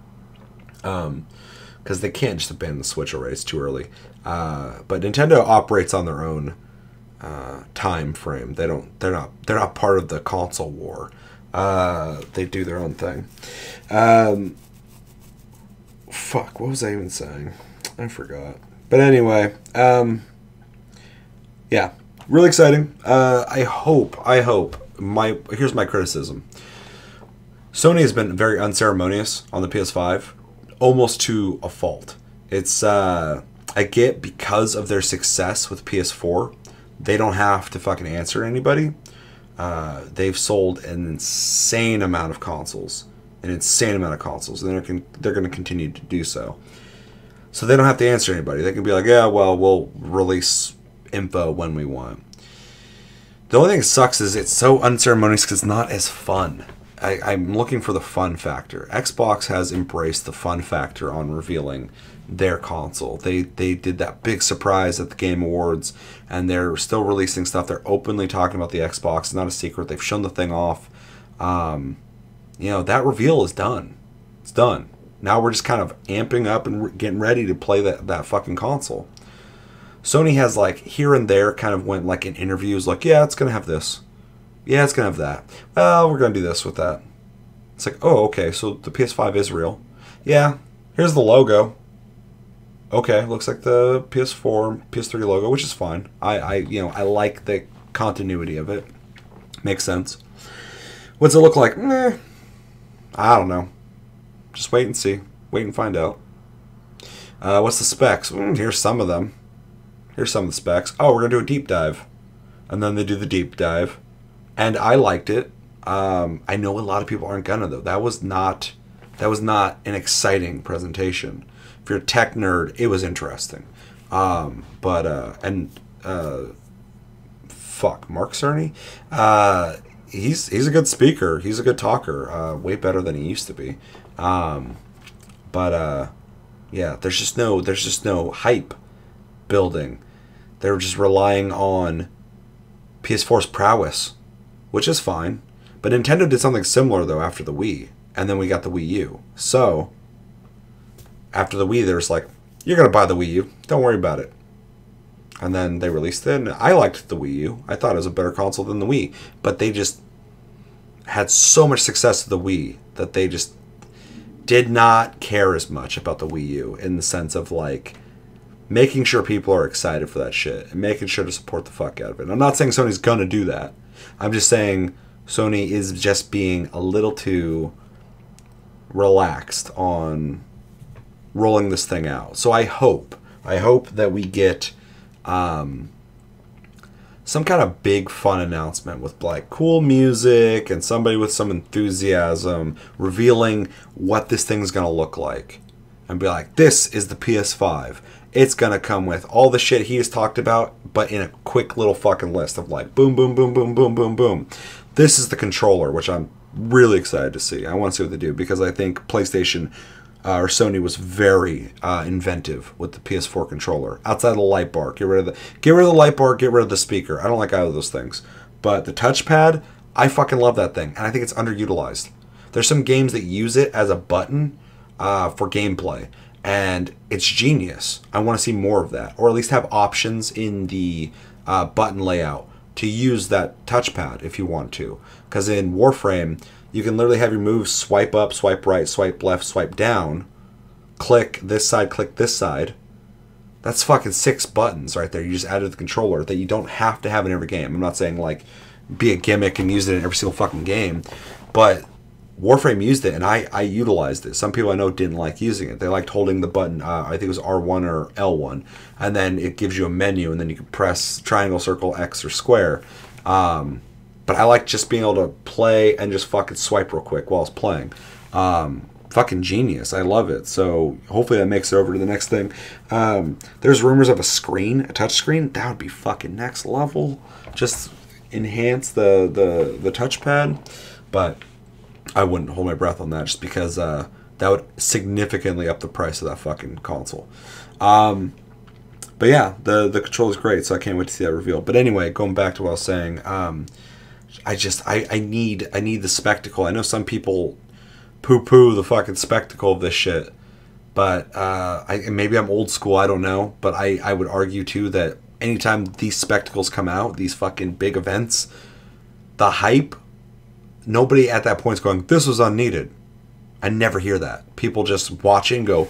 Because they can't just abandon the Switch already; it's too early. But Nintendo operates on their own time frame. They're not part of the console war. They do their own thing. Fuck, what was I even saying? I forgot. But anyway, yeah, really exciting. I hope. Here's my criticism. Sony has been very unceremonious on the PS5. Almost to a fault. It's I get, because of their success with PS4, they don't have to fucking answer anybody. They've sold an insane amount of consoles, and they're going to continue to do so. So they don't have to answer anybody. They can be like, yeah, well, we'll release info when we want. The only thing that sucks is it's so unceremonious because it's not as fun. I'm looking for the fun factor. Xbox has embraced the fun factor on revealing their console. They did that big surprise at the Game Awards, and they're still releasing stuff. They're openly talking about the Xbox. It's not a secret. They've shown the thing off. That reveal is done. It's done. Now we're just kind of amping up and getting ready to play that fucking console. Sony has, like, here and there kind of went, like, in interviews, like, yeah, it's going to have this. Yeah, it's going to have that. Well, we're going to do this with that. It's like, oh, okay, so the PS5 is real. Yeah, here's the logo. Okay, looks like the PS4, PS3 logo, which is fine. I like the continuity of it. Makes sense. What's it look like? I don't know. Just wait and see. Wait and find out. What's the specs? Here's some of them. Here's some of the specs. Oh, we're going to do a deep dive. And then they do the deep dive. And I liked it. I know a lot of people aren't gonna, though. That was not an exciting presentation. If you're a tech nerd, it was interesting. Fuck, Mark Cerny? He's a good speaker. He's a good talker. Way better than he used to be. Yeah, there's just no hype building. They're just relying on PS4's prowess, which is fine. But Nintendo did something similar, though, after the Wii. And then we got the Wii U. So, after the Wii, there's like, you're going to buy the Wii U. Don't worry about it. And then they released it. And I liked the Wii U. I thought it was a better console than the Wii. But they just had so much success with the Wii that they just did not care as much about the Wii U in the sense of, like, making sure people are excited for that shit and making sure to support the fuck out of it. And I'm not saying Sony's gonna do that. I'm just saying Sony is just being a little too relaxed on rolling this thing out. So I hope that we get some kind of big fun announcement with, like, cool music and somebody with some enthusiasm revealing what this thing's gonna look like. And be like, this is the PS5. It's going to come with all the shit he has talked about, but in a quick little fucking list of, like, boom, boom, boom, boom, boom, boom, boom. This is the controller, which I'm really excited to see. I want to see what they do, because I think PlayStation or Sony was very inventive with the PS4 controller. Outside of the light bar. Get rid of the light bar, get rid of the speaker. I don't like either of those things. But the touchpad, I fucking love that thing. And I think it's underutilized. There's some games that use it as a button for gameplay. And it's genius. I want to see more of that. Or at least have options in the button layout to use that touchpad if you want to. Because in Warframe, you can literally have your moves swipe up, swipe right, swipe left, swipe down. Click this side, click this side. That's fucking 6 buttons right there. You just added the controller that you don't have to have in every game. I'm not saying, like, be a gimmick and use it in every single fucking game. But Warframe used it, and I utilized it. Some people I know didn't like using it. They liked holding the button, I think it was R1 or L1, and then it gives you a menu, and then you can press triangle, circle, X, or square. But I like just being able to play and just fucking swipe real quick while it's playing. Fucking genius. I love it. So hopefully that makes it over to the next thing. There's rumors of a screen, a touch screen. That would be fucking next level. Just enhance the touchpad. But I wouldn't hold my breath on that, just because that would significantly up the price of that fucking console. But yeah, the control is great, so I can't wait to see that reveal. But anyway, going back to what I was saying, I need the spectacle. I know some people poo-poo the fucking spectacle of this shit, but maybe I'm old school, I don't know, but I would argue too that anytime these spectacles come out, these fucking big events, the hype, nobody at that point is going, this was unneeded. I never hear that. People just watch it and go,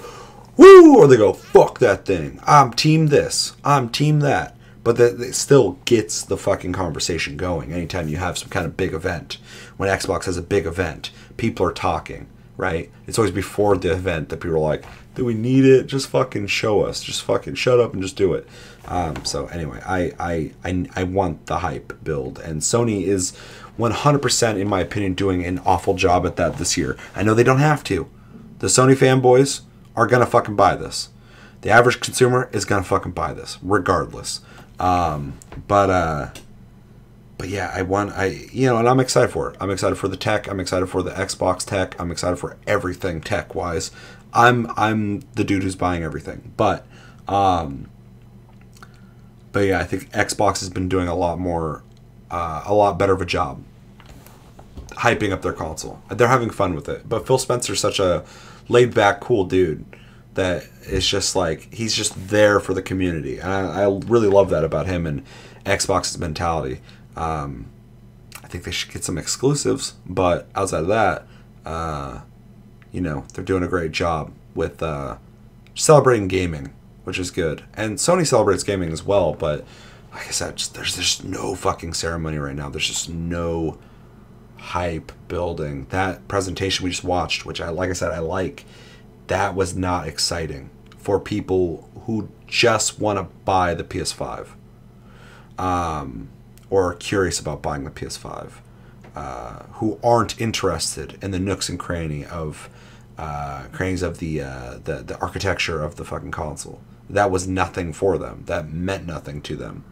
woo, or they go, fuck that thing. I'm team this. I'm team that. But it still gets the fucking conversation going anytime you have some kind of big event. When Xbox has a big event, people are talking, right? It's always before the event that people are like, do we need it? Just fucking show us. Just fucking shut up and just do it. So anyway, I want the hype build. And Sony is 100%, in my opinion, doing an awful job at that this year. I know they don't have to. The Sony fanboys are going to fucking buy this. The average consumer is going to fucking buy this, regardless. But But yeah, and I'm excited for it. I'm excited for the tech. I'm excited for the Xbox tech. I'm excited for everything tech wise. I'm the dude who's buying everything. But yeah, I think Xbox has been doing a lot better of a job hyping up their console. They're having fun with it. But Phil Spencer's such a laid back, cool dude that it's just like he's just there for the community, and I really love that about him and Xbox's mentality. I think they should get some exclusives, but outside of that, they're doing a great job with celebrating gaming, which is good. And Sony celebrates gaming as well, but like I said, there's just no fucking ceremony right now. There's just no hype building. That presentation we just watched, which I like, that was not exciting for people who just want to buy the PS5. Or are curious about buying the PS5, who aren't interested in the nooks and crannies of the architecture of the fucking console. That was nothing for them. That meant nothing to them.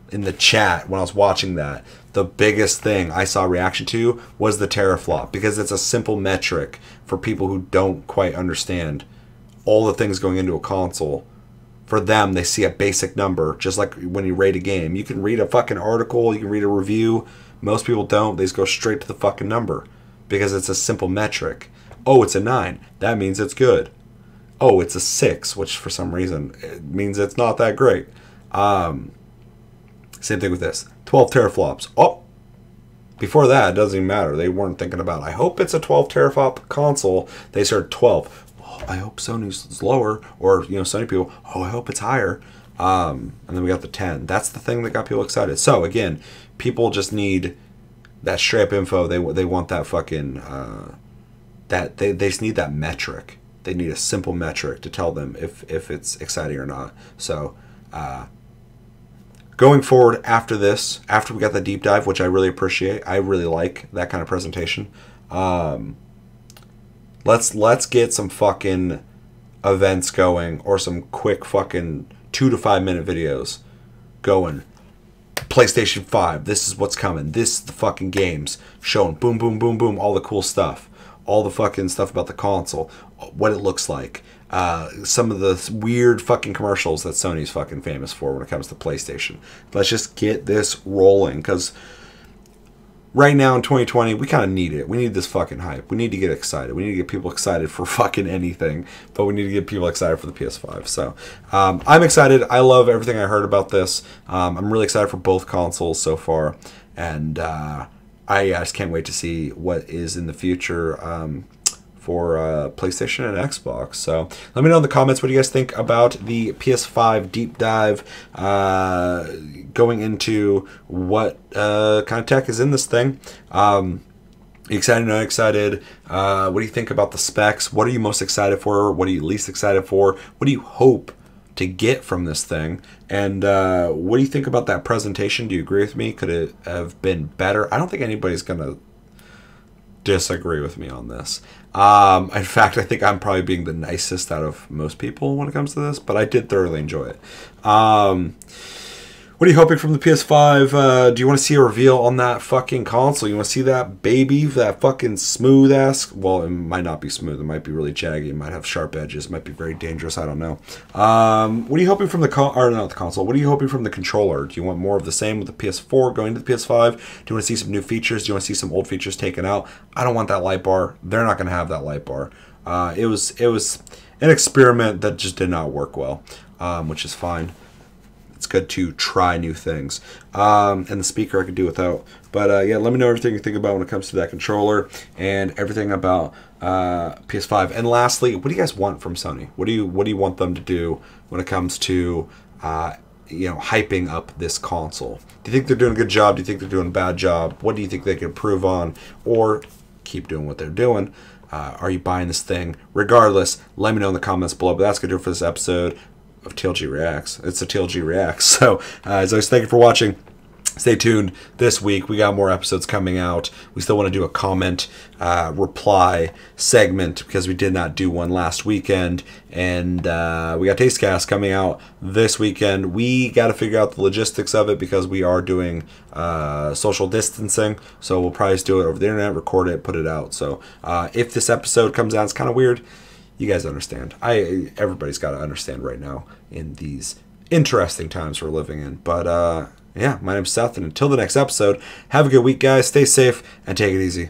In the chat, when I was watching that, the biggest thing I saw reaction to was the teraflop, because it's a simple metric for people who don't quite understand all the things going into a console. For them, they see a basic number, just like when you rate a game. You can read a fucking article, you can read a review. Most people don't. They just go straight to the fucking number because it's a simple metric. Oh, it's a 9. That means it's good. Oh, it's a 6, which for some reason it means it's not that great. Same thing with this. 12 teraflops. Oh, before that, it doesn't even matter. They weren't thinking about, I hope it's a 12 teraflop console. They started 12. I hope Sony's lower, or Sony people, I hope it's higher. And then we got the 10. That's the thing that got people excited. So again, people just need that straight up info. They want that fucking they just need that metric. They need a simple metric to tell them if it's exciting or not. So going forward after this, after we got the deep dive, which I really appreciate, I really like that kind of presentation. Let's get some fucking events going, or some quick fucking 2 to 5 minute videos going. PlayStation 5, this is what's coming. This is the fucking games showing. Boom, boom, boom, boom. All the cool stuff. All the fucking stuff about the console. What it looks like. Some of the weird fucking commercials that Sony's fucking famous for when it comes to PlayStation. Let's just get this rolling, because right now in 2020, we kind of need it. We need this fucking hype. We need to get excited. We need to get people excited for fucking anything, but we need to get people excited for the PS5. So I'm excited. I love everything I heard about this. I'm really excited for both consoles so far, and I just can't wait to see what is in the future for PlayStation and Xbox. So let me know in the comments what you guys think about the PS5 deep dive, going into what kind of tech is in this thing. Excited, not excited? What do you think about the specs? What are you most excited for? What are you least excited for? What do you hope to get from this thing? And what do you think about that presentation? Do you agree with me? Could it have been better? I don't think anybody's gonna disagree with me on this. In fact, I think I'm probably being the nicest out of most people when it comes to this, but I did thoroughly enjoy it. What are you hoping from the PS5? Do you want to see a reveal on that fucking console? You want to see that baby, that fucking smooth ass? Well, it might not be smooth. It might be really jaggy. It might have sharp edges. It might be very dangerous. I don't know. What are you hoping from the console? What are you hoping from the controller? Do you want more of the same with the PS4 going to the PS5? Do you want to see some new features? Do you want to see some old features taken out? I don't want that light bar. They're not going to have that light bar. It was an experiment that just did not work well, which is fine. It's good to try new things. And the speaker I could do without. But yeah, let me know everything you think about when it comes to that controller and everything about PS5. And lastly, what do you guys want from Sony? What do you want them to do when it comes to hyping up this console? Do you think they're doing a good job? Do you think they're doing a bad job? What do you think they could improve on, or keep doing what they're doing? Are you buying this thing? Regardless, let me know in the comments below. But that's going to do it for this episode of TLG Reacts. It's a TLG Reacts. So, as always, thank you for watching. stay tuned this week. We got more episodes coming out. We still want to do a comment reply segment because we did not do one last weekend. And we got Tastecast coming out this weekend. We got to figure out the logistics of it because we are doing social distancing. So we'll probably just do it over the internet, record it, put it out. So if this episode comes out, it's kind of weird. You guys understand. Everybody's got to understand right now in these interesting times we're living in. But yeah, my name's Seth, and until the next episode, have a good week, guys. Stay safe and take it easy.